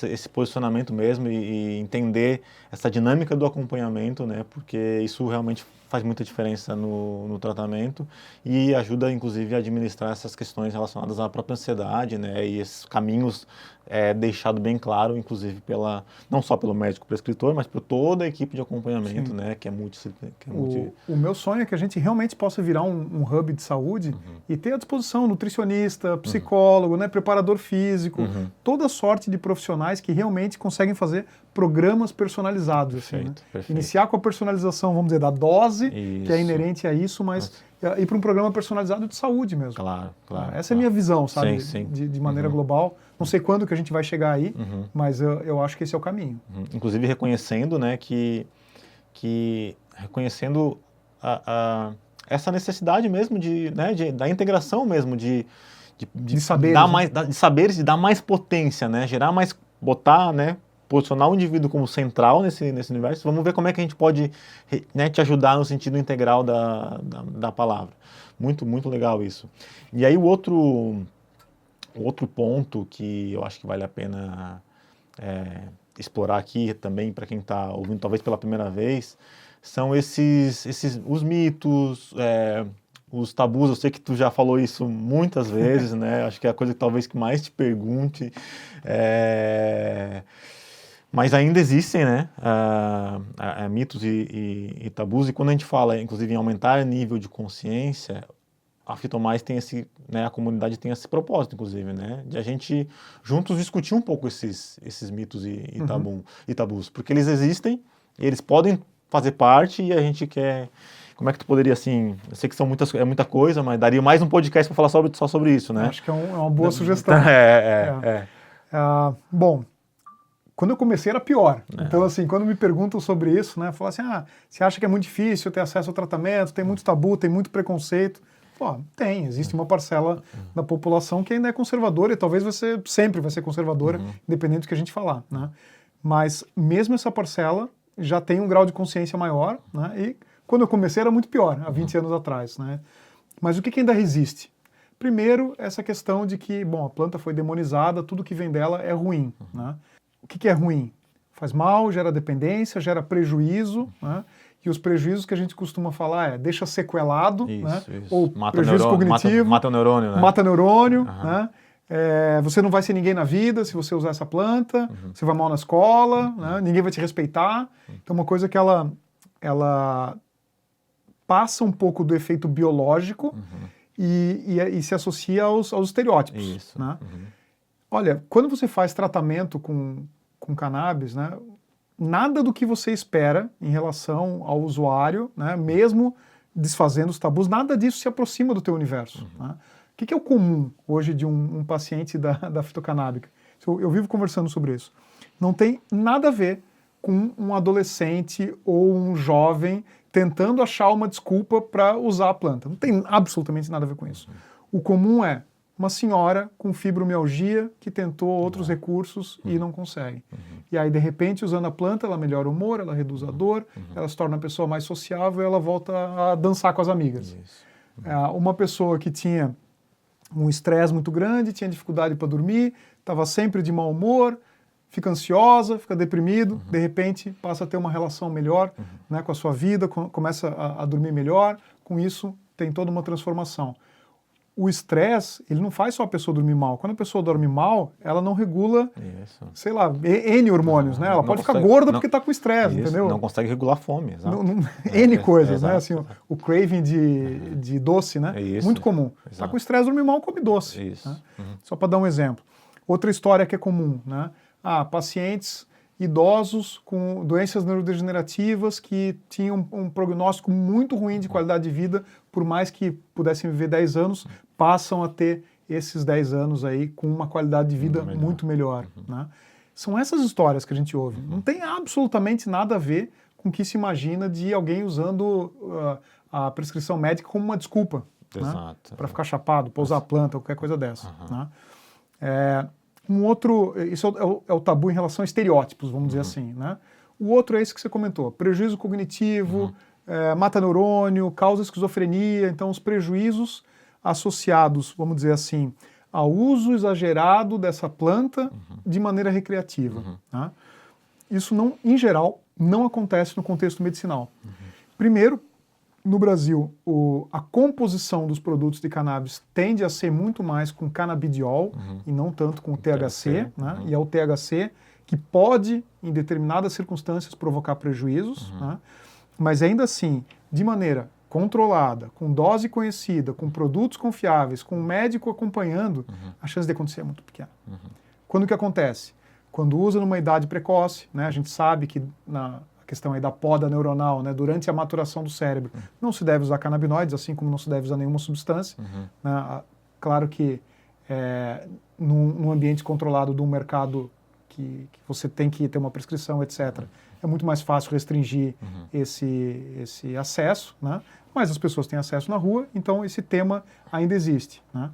esse posicionamento mesmo e entender essa dinâmica do acompanhamento, né? Porque isso realmente faz muita diferença no tratamento e ajuda, inclusive, a administrar essas questões relacionadas à própria ansiedade, né? E esses caminhos deixado bem claro, inclusive, não só pelo médico prescritor, mas por toda a equipe de acompanhamento, né? Que é O meu sonho é que a gente realmente possa virar um hub de saúde e ter à disposição nutricionista, psicólogo, né? Preparador físico, toda sorte de profissionais que realmente conseguem fazer programas personalizados. Perfeito, assim, né? Iniciar com a personalização, vamos dizer, da dose, que é inerente a isso, mas ir para um programa personalizado de saúde mesmo. Claro. Essa é a minha visão, sabe? Sim. De maneira global. Não sei quando que a gente vai chegar aí, mas eu acho que esse é o caminho. Inclusive reconhecendo, né, reconhecendo essa necessidade mesmo da integração mesmo, de saberes, dar mais, de saberes, de dar mais potência, né, gerar mais, posicionar o indivíduo como central nesse universo. Vamos ver como é que a gente pode, né, te ajudar no sentido integral da palavra. Muito, muito legal isso. E aí o outro ponto que eu acho que vale a pena explorar aqui também para quem está ouvindo talvez pela primeira vez, são os mitos, os tabus. Eu sei que tu já falou isso muitas vezes, né? Acho que é a coisa que talvez que mais te pergunte. Mas ainda existem, né, mitos e tabus, e quando a gente fala, inclusive, em aumentar o nível de consciência, a Fitomais tem a comunidade tem esse propósito, inclusive, né, de a gente juntos discutir um pouco esses mitos e tabus, porque eles existem, eles podem fazer parte e a gente quer... Como é que tu poderia, assim, eu sei que é muita coisa, mas daria mais um podcast para falar só sobre isso, né? Acho que é uma boa sugestão. Bom, quando eu comecei era pior. Então, assim, quando me perguntam sobre isso, né, falam assim, você acha que é muito difícil ter acesso ao tratamento, tem muito tabu, tem muito preconceito? Existe uma parcela da população que ainda é conservadora e talvez sempre vai ser conservadora, independente do que a gente falar, né? Mas mesmo essa parcela já tem um grau de consciência maior, né? E quando eu comecei era muito pior, há 20 anos atrás, né? Mas o que ainda resiste? Primeiro, essa questão de que, a planta foi demonizada, tudo que vem dela é ruim, né? O que é ruim? Faz mal, gera dependência, gera prejuízo, né? E os prejuízos que a gente costuma falar deixa sequelado, né? Ou mata prejuízo cognitivo, mata o neurônio, né? Mata neurônio, né? Você não vai ser ninguém na vida se você usar essa planta, você vai mal na escola, né? Ninguém vai te respeitar. Então, uma coisa que ela passa um pouco do efeito biológico e se associa aos estereótipos. Isso. Né? Olha, quando você faz tratamento com cannabis, né, nada do que você espera em relação ao usuário, né, mesmo desfazendo os tabus, nada disso se aproxima do teu universo. Né? O que é o comum hoje de um paciente da fitocanábica? Eu vivo conversando sobre isso. Não tem nada a ver com um adolescente ou um jovem tentando achar uma desculpa para usar a planta. Não tem absolutamente nada a ver com isso. O comum é uma senhora com fibromialgia que tentou outros recursos e não consegue. E aí, de repente, usando a planta, ela melhora o humor, ela reduz a dor, ela se torna uma pessoa mais sociável e ela volta a dançar com as amigas. Uma pessoa que tinha um estresse muito grande, tinha dificuldade para dormir, estava sempre de mau humor, fica ansiosa, fica deprimido, de repente passa a ter uma relação melhor, né, com a sua vida, começa a dormir melhor, com isso tem toda uma transformação. O estresse, ele não faz só a pessoa dormir mal. Quando a pessoa dorme mal, ela não regula, sei lá, N hormônios, né? Ela pode ficar gorda porque está com estresse, entendeu? Não consegue regular a fome, exato. N coisas, né? Assim, o craving de doce, né? Muito comum. Está com estresse, dorme mal, come doce. Né? Só para dar um exemplo. Outra história que é comum, né? Pacientes idosos com doenças neurodegenerativas que tinham um prognóstico muito ruim de qualidade de vida, por mais que pudessem viver 10 anos, passam a ter esses 10 anos aí com uma qualidade de vida muito melhor. Né? São essas histórias que a gente ouve. Não tem absolutamente nada a ver com o que se imagina de alguém usando a prescrição médica como uma desculpa, né? Para ficar chapado, para usar planta, qualquer coisa dessa. Né? Isso é o tabu em relação a estereótipos, vamos dizer assim, né? O outro é esse que você comentou, prejuízo cognitivo, mata neurônio, causa esquizofrenia, então os prejuízos associados, vamos dizer assim, ao uso exagerado dessa planta de maneira recreativa. Né? Isso, em geral, não acontece no contexto medicinal. Primeiro, no Brasil, a composição dos produtos de cannabis tende a ser muito mais com canabidiol e não tanto com o THC, né? E é o THC que pode, em determinadas circunstâncias, provocar prejuízos, né? Mas ainda assim, de maneira controlada, com dose conhecida, com produtos confiáveis, com um médico acompanhando, a chance de acontecer é muito pequena. Quando que acontece? Quando usa numa idade precoce, né? A gente sabe que a questão aí da poda neuronal, né, durante a maturação do cérebro, não se deve usar canabinoides, assim como não se deve usar nenhuma substância. Né? Claro que num ambiente controlado de um mercado que você tem que ter uma prescrição, etc., é muito mais fácil restringir esse acesso, né? Mas as pessoas têm acesso na rua, então esse tema ainda existe. Né?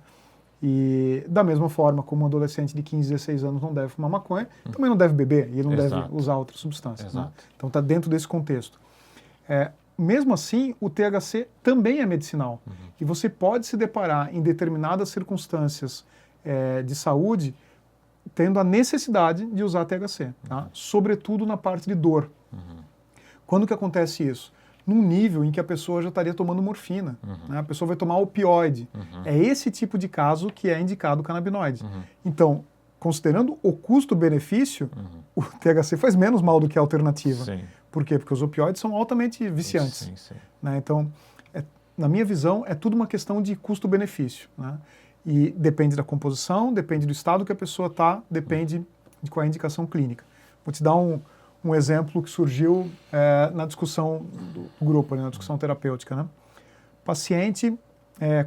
E da mesma forma como um adolescente de 15, 16 anos não deve fumar maconha, também não deve beber e ele não deve usar outras substâncias. Né? Então está dentro desse contexto. Mesmo assim, o THC também é medicinal. E você pode se deparar em determinadas circunstâncias de saúde tendo a necessidade de usar THC, tá? Sobretudo na parte de dor. Quando que acontece isso? Num nível em que a pessoa já estaria tomando morfina. Né? A pessoa vai tomar opioide. É esse tipo de caso que é indicado o canabinoide. Então, considerando o custo-benefício, o THC faz menos mal do que a alternativa. Sim. Por quê? Porque os opioides são altamente viciantes. Né? Então, na minha visão, é tudo uma questão de custo-benefício. Né? E depende da composição, depende do estado que a pessoa está, depende de qual é a indicação clínica. Vou te dar um exemplo que surgiu na discussão do grupo, na discussão terapêutica. Né? Paciente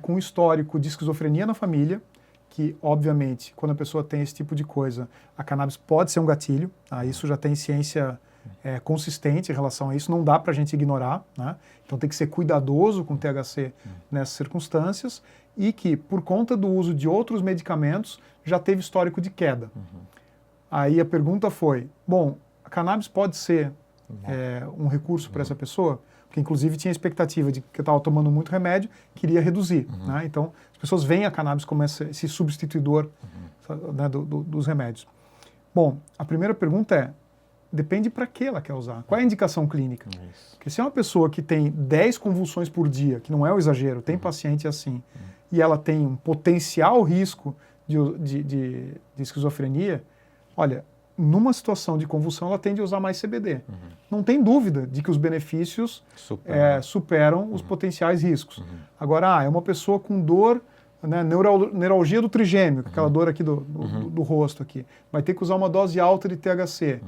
com histórico de esquizofrenia na família, que, obviamente, quando a pessoa tem esse tipo de coisa, a cannabis pode ser um gatilho, tá? Isso já tem ciência consistente em relação a isso, não dá para a gente ignorar. Né? Então tem que ser cuidadoso com o THC nessas circunstâncias e que, por conta do uso de outros medicamentos, já teve histórico de queda. Aí a pergunta foi, bom, a cannabis pode ser um recurso para essa pessoa? Porque, inclusive, tinha a expectativa de que estava tomando muito remédio, queria reduzir. Né? Então, as pessoas veem a cannabis como esse substituidor né, dos remédios. Bom, a primeira pergunta é, depende para que ela quer usar. Qual é a indicação clínica? Isso. Porque se é uma pessoa que tem 10 convulsões por dia, que não é o exagero, tem paciente assim, e ela tem um potencial risco de esquizofrenia, olha, numa situação de convulsão, ela tende a usar mais CBD. Não tem dúvida de que os benefícios superam os potenciais riscos. Agora, é uma pessoa com dor, né, neuralgia do trigêmeo, aquela dor aqui do rosto aqui, vai ter que usar uma dose alta de THC.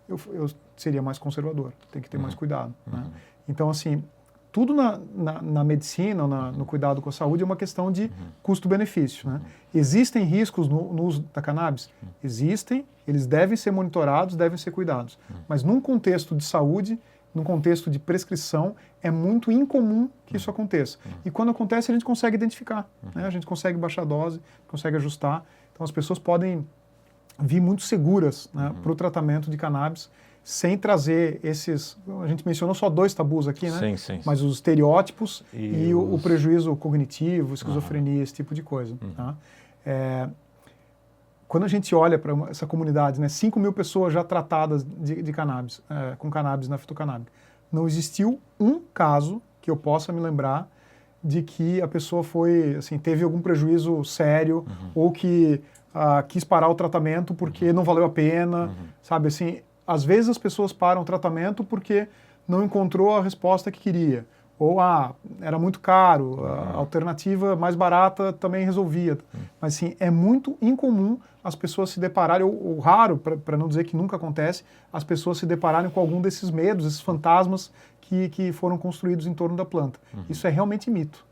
Eu seria mais conservador, tem que ter mais cuidado. Né? Então, assim, tudo na medicina, no cuidado com a saúde, é uma questão de custo-benefício. Né? Existem riscos no uso da cannabis? Existem, eles devem ser monitorados, devem ser cuidados. Mas num contexto de saúde, num contexto de prescrição, é muito incomum que isso aconteça. E quando acontece, a gente consegue identificar. Né? A gente consegue baixar a dose, consegue ajustar. Então as pessoas podem vir muito seguras, né, para o tratamento de cannabis, sem trazer esses... A gente mencionou só 2 tabus aqui, né? Sim. Mas os estereótipos e o prejuízo cognitivo, esquizofrenia, esse tipo de coisa. Tá? Quando a gente olha para essa comunidade, né, 5 mil pessoas já tratadas de cannabis, com cannabis na fitocanábica, não existiu um caso que eu possa me lembrar de que a pessoa foi, assim, teve algum prejuízo sério ou que quis parar o tratamento porque não valeu a pena, sabe, assim, às vezes as pessoas param o tratamento porque não encontrou a resposta que queria, ou era muito caro, a alternativa mais barata também resolvia, mas assim, é muito incomum as pessoas se depararem, ou raro, para não dizer que nunca acontece, as pessoas se depararem com algum desses medos, esses fantasmas que foram construídos em torno da planta. Isso é realmente mito.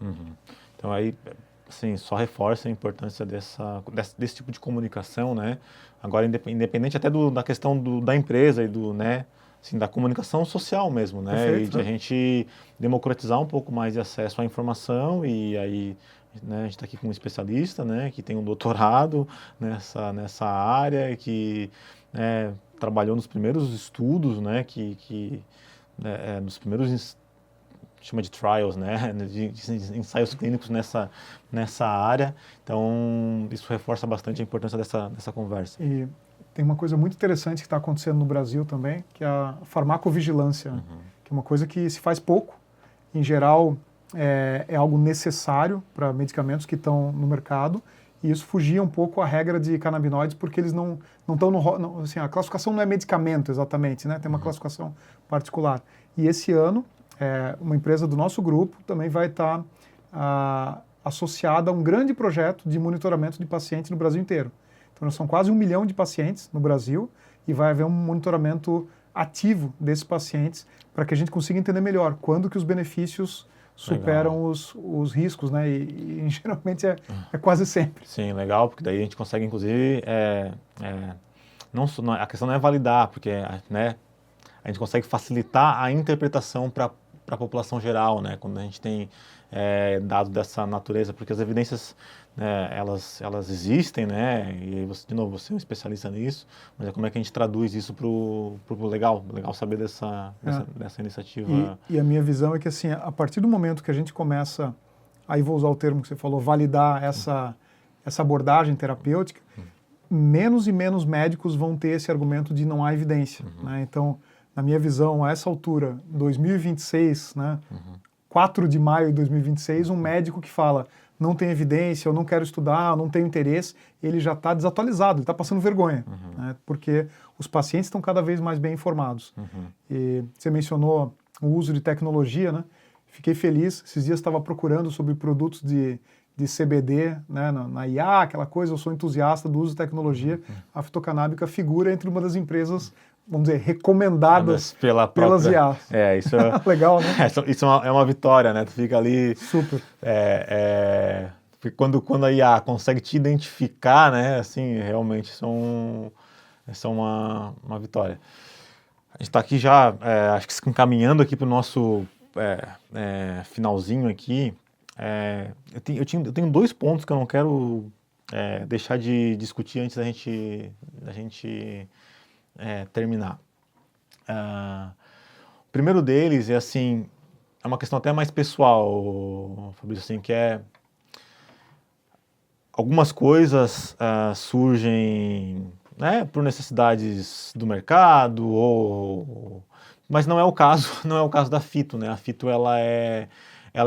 Então aí, assim, só reforça a importância desse tipo de comunicação, né? Agora, independente até da questão da empresa e né, assim, da comunicação social mesmo, né? Perfeito, e de a gente democratizar um pouco mais de acesso à informação e aí, né, a gente está aqui com um especialista, né, que tem um doutorado nessa área, que, né, trabalhou nos primeiros estudos, né, nos primeiros chama de trials, né, de ensaios clínicos nessa área. Então, isso reforça bastante a importância dessa conversa. E tem uma coisa muito interessante que está acontecendo no Brasil também, que é a farmacovigilância, que é uma coisa que se faz pouco. Em geral, é algo necessário para medicamentos que estão no mercado, e isso fugia um pouco à regra de canabinoides, porque eles não estão assim, a classificação não é medicamento exatamente, né? Tem uma classificação particular. E esse ano, uma empresa do nosso grupo também vai estar associada a um grande projeto de monitoramento de pacientes no Brasil inteiro. Então, são quase 1 milhão de pacientes no Brasil e vai haver um monitoramento ativo desses pacientes para que a gente consiga entender melhor quando que os benefícios superam os riscos, né? E geralmente é quase sempre. Sim, legal, porque daí a gente consegue, inclusive, a questão não é validar, porque, né, a gente consegue facilitar a interpretação para a população geral, né, quando a gente tem dados dessa natureza, porque as evidências, né, elas existem, né, e você, de novo, você é um especialista nisso, mas como é que a gente traduz isso para o legal saber dessa iniciativa. E a minha visão é que, assim, a partir do momento que a gente começa, aí vou usar o termo que você falou, validar essa abordagem terapêutica, menos e menos médicos vão ter esse argumento de não há evidência, né, então, na minha visão, a essa altura, 2026, né, 4 de maio de 2026, um médico que fala não tem evidência, eu não quero estudar, eu não tenho interesse, ele já está desatualizado, ele está passando vergonha, né, porque os pacientes estão cada vez mais bem informados. E você mencionou o uso de tecnologia, né? Fiquei feliz, esses dias estava procurando sobre produtos de CBD, né, na IA, aquela coisa, eu sou entusiasta do uso de tecnologia, a fitocanábica figura entre uma das empresas, vamos dizer, recomendadas pelas IAs. Isso legal, né? Isso é uma vitória, né? Tu fica ali... Super. Quando a IA consegue te identificar, né? Assim, realmente isso é uma vitória. A gente está aqui já, acho que encaminhando aqui para o nosso finalzinho aqui. Eu tenho 2 pontos que eu não quero deixar de discutir antes da gente terminar. O primeiro deles é assim, é uma questão até mais pessoal, Fabrício, assim, que algumas coisas surgem né, por necessidades do mercado, mas não é o caso, não é o caso da Fito, né? A Fito ela é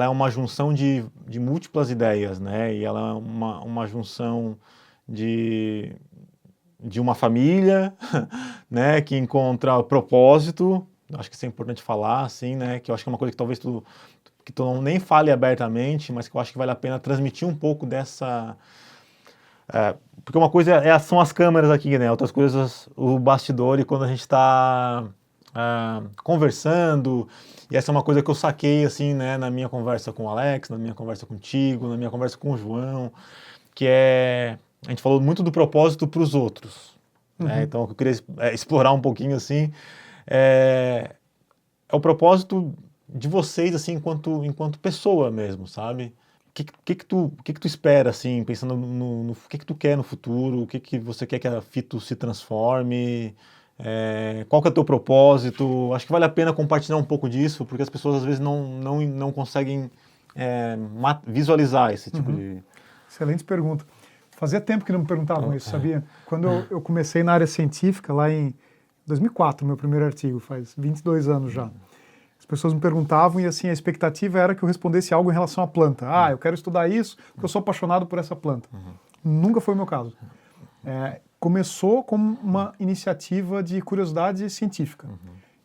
uma junção de múltiplas ideias, né? E ela é uma junção de uma família, né, que encontra propósito. Acho que isso é importante falar, assim, né? Que eu acho que é uma coisa que talvez tu nem fale abertamente, mas que eu acho que vale a pena transmitir um pouco dessa... porque uma coisa são as câmeras aqui, né? Outras coisas, o bastidor e quando a gente está conversando. E essa é uma coisa que eu saquei, assim, né? Na minha conversa com o Alex, na minha conversa contigo, na minha conversa com o João, que a gente falou muito do propósito para os outros. Né? Então, o que eu queria explorar um pouquinho, assim, é o propósito de vocês, assim, enquanto pessoa mesmo, sabe? O que tu espera, assim, pensando no que tu quer no futuro, o que você quer que a Fito se transforme, qual que é o teu propósito? Acho que vale a pena compartilhar um pouco disso, porque as pessoas às vezes não conseguem visualizar esse tipo de... Excelente pergunta. Fazia tempo que não me perguntavam isso, sabia? Quando eu comecei na área científica, lá em 2004, meu primeiro artigo, faz 22 anos já. As pessoas me perguntavam e assim, a expectativa era que eu respondesse algo em relação à planta. Eu quero estudar isso porque eu sou apaixonado por essa planta. Nunca foi o meu caso. Começou como uma iniciativa de curiosidade científica.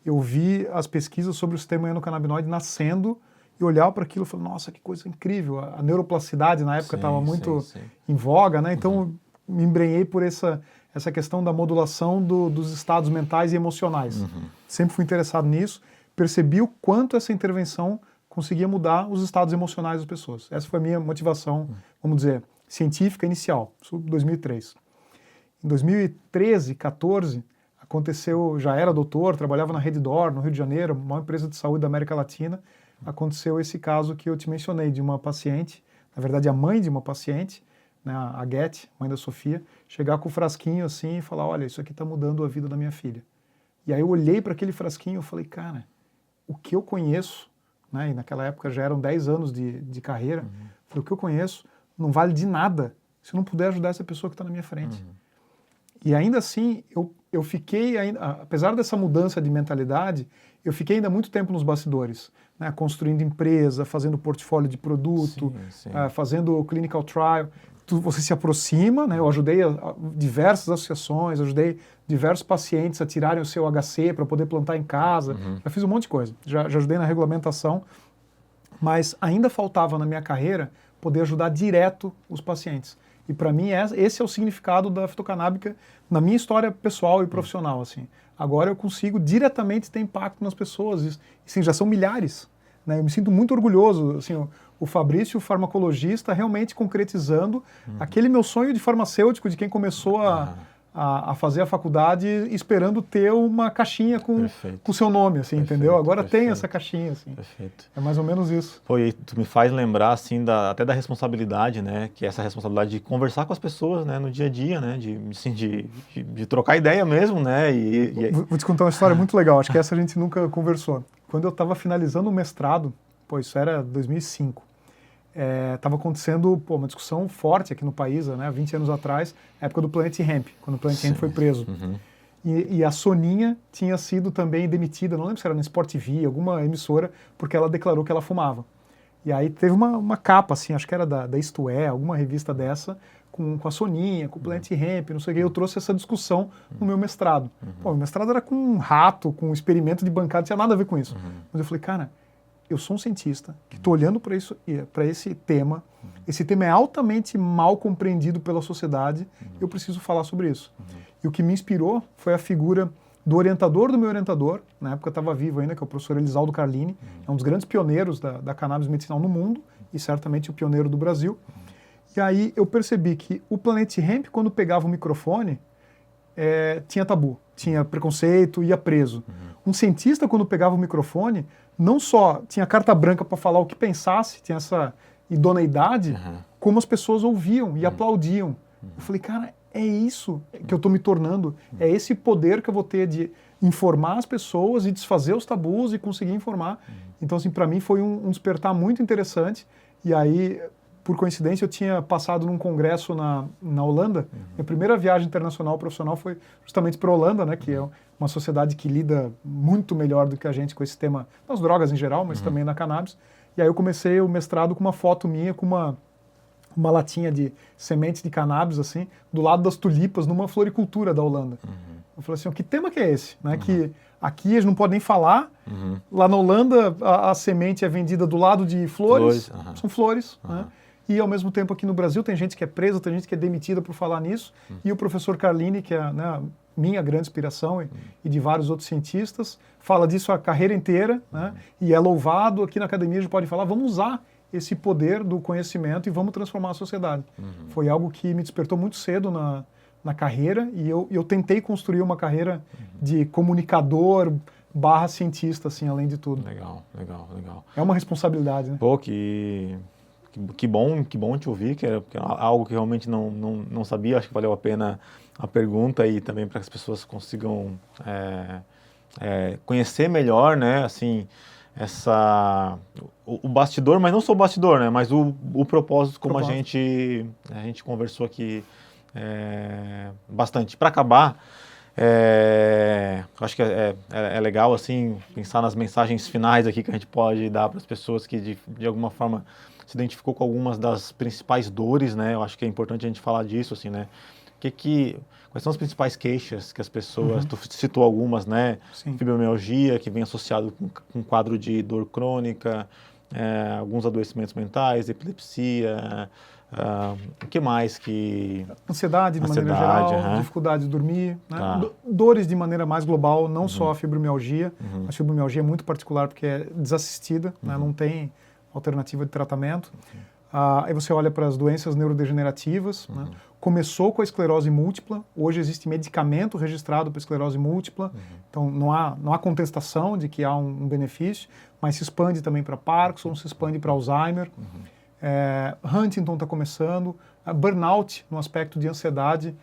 Eu vi as pesquisas sobre o sistema endocannabinoide nascendo e olhava para aquilo e falava, nossa, que coisa incrível. A neuroplasticidade na época estava muito em voga, né? Então me embrenhei por essa questão da modulação dos estados mentais e emocionais. Sempre fui interessado nisso. Percebi o quanto essa intervenção conseguia mudar os estados emocionais das pessoas. Essa foi a minha motivação, vamos dizer, científica inicial, isso em 2003. Em 2013, 14, aconteceu, já era doutor, trabalhava na Redditor, no Rio de Janeiro, a maior empresa de saúde da América Latina. Aconteceu esse caso que eu te mencionei, de uma paciente, na verdade a mãe de uma paciente, né, a Guete, mãe da Sofia, chegar com o frasquinho assim e falar, olha, isso aqui está mudando a vida da minha filha. E aí eu olhei para aquele frasquinho e falei, cara, o que eu conheço, né, e naquela época já eram 10 anos de carreira, falei, o que eu conheço não vale de nada se eu não puder ajudar essa pessoa que está na minha frente. E ainda assim, eu fiquei, apesar dessa mudança de mentalidade, eu fiquei ainda muito tempo nos bastidores, né, construindo empresa, fazendo portfólio de produto, fazendo clinical trial. Você se aproxima, né, eu ajudei diversas associações, ajudei diversos pacientes a tirarem o seu HC para poder plantar em casa, já fiz um monte de coisa, já ajudei na regulamentação, mas ainda faltava na minha carreira poder ajudar direto os pacientes. E para mim esse é o significado da fitocanábica na minha história pessoal e profissional. Assim. Agora eu consigo diretamente ter impacto nas pessoas, e sim, já são milhares. Né? Eu me sinto muito orgulhoso, assim, o Fabrício, o farmacologista, realmente concretizando aquele meu sonho de farmacêutico, de quem começou a fazer a faculdade esperando ter uma caixinha com o seu nome, assim, entendeu? Agora tem essa caixinha, assim. É mais ou menos isso. Pô, e tu me faz lembrar, assim, até da responsabilidade, né? Que é essa responsabilidade de conversar com as pessoas, né? No dia a dia, né? De trocar ideia mesmo, né? Vou te contar uma história muito legal, acho que essa a gente nunca conversou. Quando eu estava finalizando o mestrado, isso era 2005, estava acontecendo uma discussão forte aqui no país, né, 20 anos atrás, na época do Planet Hemp, quando o Planet Hemp foi preso. E a Soninha tinha sido também demitida, não lembro se era na Sport TV, alguma emissora, porque ela declarou que ela fumava. E aí teve uma capa, assim, acho que era da Isto É, alguma revista dessa, com a Soninha, com o Planet Hemp, não sei o que. Eu trouxe essa discussão no meu mestrado. Pô, meu mestrado era com um rato, com um experimento de bancada, não tinha nada a ver com isso. Mas eu falei, cara, eu sou um cientista que estou olhando para esse tema. Esse tema é altamente mal compreendido pela sociedade. Eu preciso falar sobre isso. E o que me inspirou foi a figura do orientador do meu orientador, na época estava vivo ainda, que é o professor Elisaldo Carlini, é um dos grandes pioneiros da cannabis medicinal no mundo e certamente o pioneiro do Brasil. E aí eu percebi que o Planet Hemp, quando pegava o microfone, tinha tabu, tinha preconceito, ia preso. Um cientista, quando pegava o microfone, não só tinha carta branca para falar o que pensasse, tinha essa idoneidade, como as pessoas ouviam e aplaudiam. Eu falei, cara, é isso que eu estou me tornando, é esse poder que eu vou ter de informar as pessoas e desfazer os tabus e conseguir informar. Então, assim, para mim foi um despertar muito interessante. E aí, por coincidência, eu tinha passado num congresso na Holanda. Minha primeira viagem internacional profissional foi justamente para a Holanda, né, que é uma sociedade que lida muito melhor do que a gente com esse tema das drogas em geral, mas também na cannabis. E aí eu comecei o mestrado com uma foto minha com uma latinha de sementes de cannabis, assim, do lado das tulipas, numa floricultura da Holanda. Eu falei assim, que tema que é esse? Né? Que aqui eles não podem nem falar, lá na Holanda a semente é vendida do lado de flores, são flores, né? E ao mesmo tempo aqui no Brasil tem gente que é presa, tem gente que é demitida por falar nisso, e o professor Carlini, que é, né, minha grande inspiração e de vários outros cientistas, fala disso a carreira inteira, né? E é louvado. Aqui na academia a gente pode falar, vamos usar esse poder do conhecimento e vamos transformar a sociedade. Foi algo que me despertou muito cedo na carreira, e eu tentei construir uma carreira de comunicador / cientista, assim, além de tudo. Legal. É uma responsabilidade, né? Pô, que bom te ouvir, que é algo que realmente não sabia. Acho que valeu a pena a pergunta, e também para que as pessoas consigam conhecer melhor, né, assim, o bastidor, mas não só o bastidor, né, mas o propósito, como a gente conversou aqui bastante. Para acabar, acho que é legal, assim, pensar nas mensagens finais aqui que a gente pode dar para as pessoas que de alguma forma se identificou com algumas das principais dores, né? Eu acho que é importante a gente falar disso, assim, né? Quais são as principais queixas que as pessoas, tu citou algumas, né? Sim. Fibromialgia, que vem associado com quadro de dor crônica, alguns adoecimentos mentais, epilepsia, o que mais que... Ansiedade, de maneira geral, dificuldade de dormir, né? Dores de maneira mais global, não só a fibromialgia. A fibromialgia é muito particular porque é desassistida, né? Não tem alternativa de tratamento. Aí você olha para as doenças neurodegenerativas, né? Começou com a esclerose múltipla, hoje existe medicamento registrado para esclerose múltipla, então não há contestação de que há um benefício, mas se expande também para Parkinson, se expande para Alzheimer. Huntington está começando, burnout no aspecto de ansiedade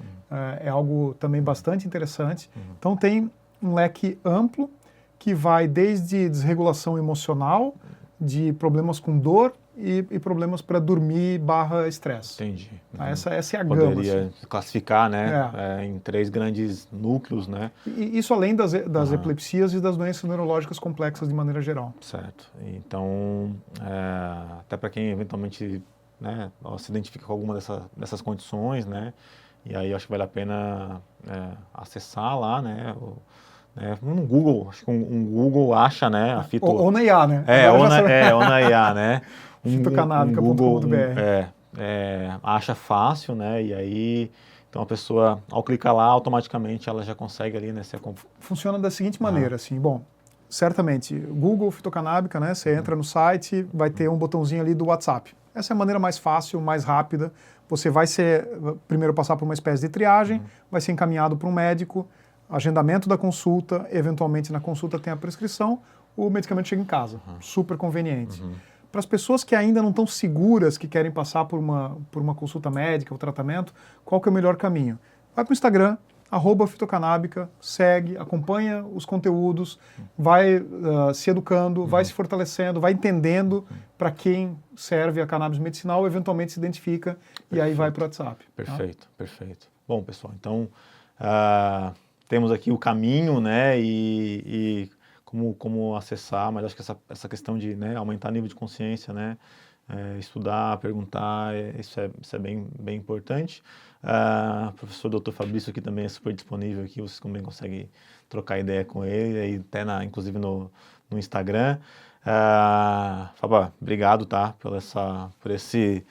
é algo também bastante interessante. Então tem um leque amplo que vai desde desregulação emocional, de problemas com dor e problemas para dormir / estresse. Entendi. Essa é a gama. Poderia classificar, né, em 3 grandes núcleos, né? E isso além das epilepsias e das doenças neurológicas complexas de maneira geral. Certo. Então, até para quem eventualmente, né, se identifica com alguma dessas condições, né? E aí acho que vale a pena acessar lá, né? No Google, acho que um Google acha, né, a fito... Ou na IA, né? Ou na IA, né? fitocanábica.com.br. Acha fácil, né? E aí, então a pessoa, ao clicar lá, automaticamente ela já consegue ali, né? Funciona da seguinte maneira, assim, bom, certamente, Google fitocanábica, né? Você entra no site, vai ter um botãozinho ali do WhatsApp. Essa é a maneira mais fácil, mais rápida. Você vai primeiro passar por uma espécie de triagem, vai ser encaminhado para um médico, agendamento da consulta, eventualmente na consulta tem a prescrição, o medicamento chega em casa, super conveniente. Para as pessoas que ainda não estão seguras, que querem passar por uma consulta médica ou tratamento, qual que é o melhor caminho? Vai para o Instagram, @fitocanábica, segue, acompanha os conteúdos, vai se educando, vai se fortalecendo, vai entendendo para quem serve a cannabis medicinal, eventualmente se identifica e aí vai para o WhatsApp. Perfeito. Bom, pessoal, então temos aqui o caminho, né, e como acessar, mas acho que essa questão de, né, aumentar o nível de consciência, né, estudar, perguntar, isso é bem importante. O professor Dr. Fabrício aqui também é super disponível aqui, vocês também conseguem trocar ideia com ele, aí até inclusive no Instagram. Fabá, obrigado, tá, por esse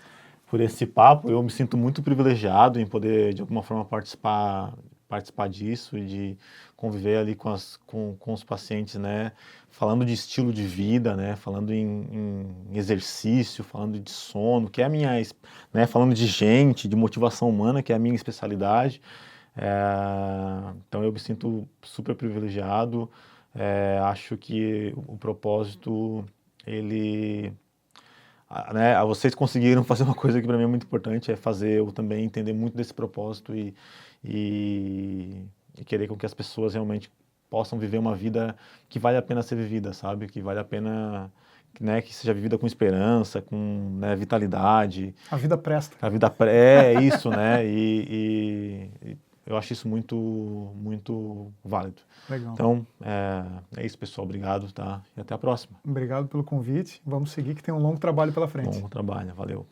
papo. Eu me sinto muito privilegiado em poder, de alguma forma, participar disso e de conviver ali com os pacientes, né, falando de estilo de vida, né, falando em exercício, falando de sono, que é a minha, né, falando de gente, de motivação humana, que é a minha especialidade. Então eu me sinto super privilegiado. Acho que o propósito, né, vocês conseguiram fazer uma coisa que para mim é muito importante, é fazer eu também entender muito desse propósito e querer com que as pessoas realmente possam viver uma vida que vale a pena ser vivida, sabe? Que vale a pena, né, que seja vivida com esperança, com, né, vitalidade. A vida presta. A vida é isso, né? E eu acho isso muito válido. Legal. Então, é isso, pessoal. Obrigado, tá? E até a próxima. Obrigado pelo convite. Vamos seguir, que tem um longo trabalho pela frente. Bom trabalho. Valeu.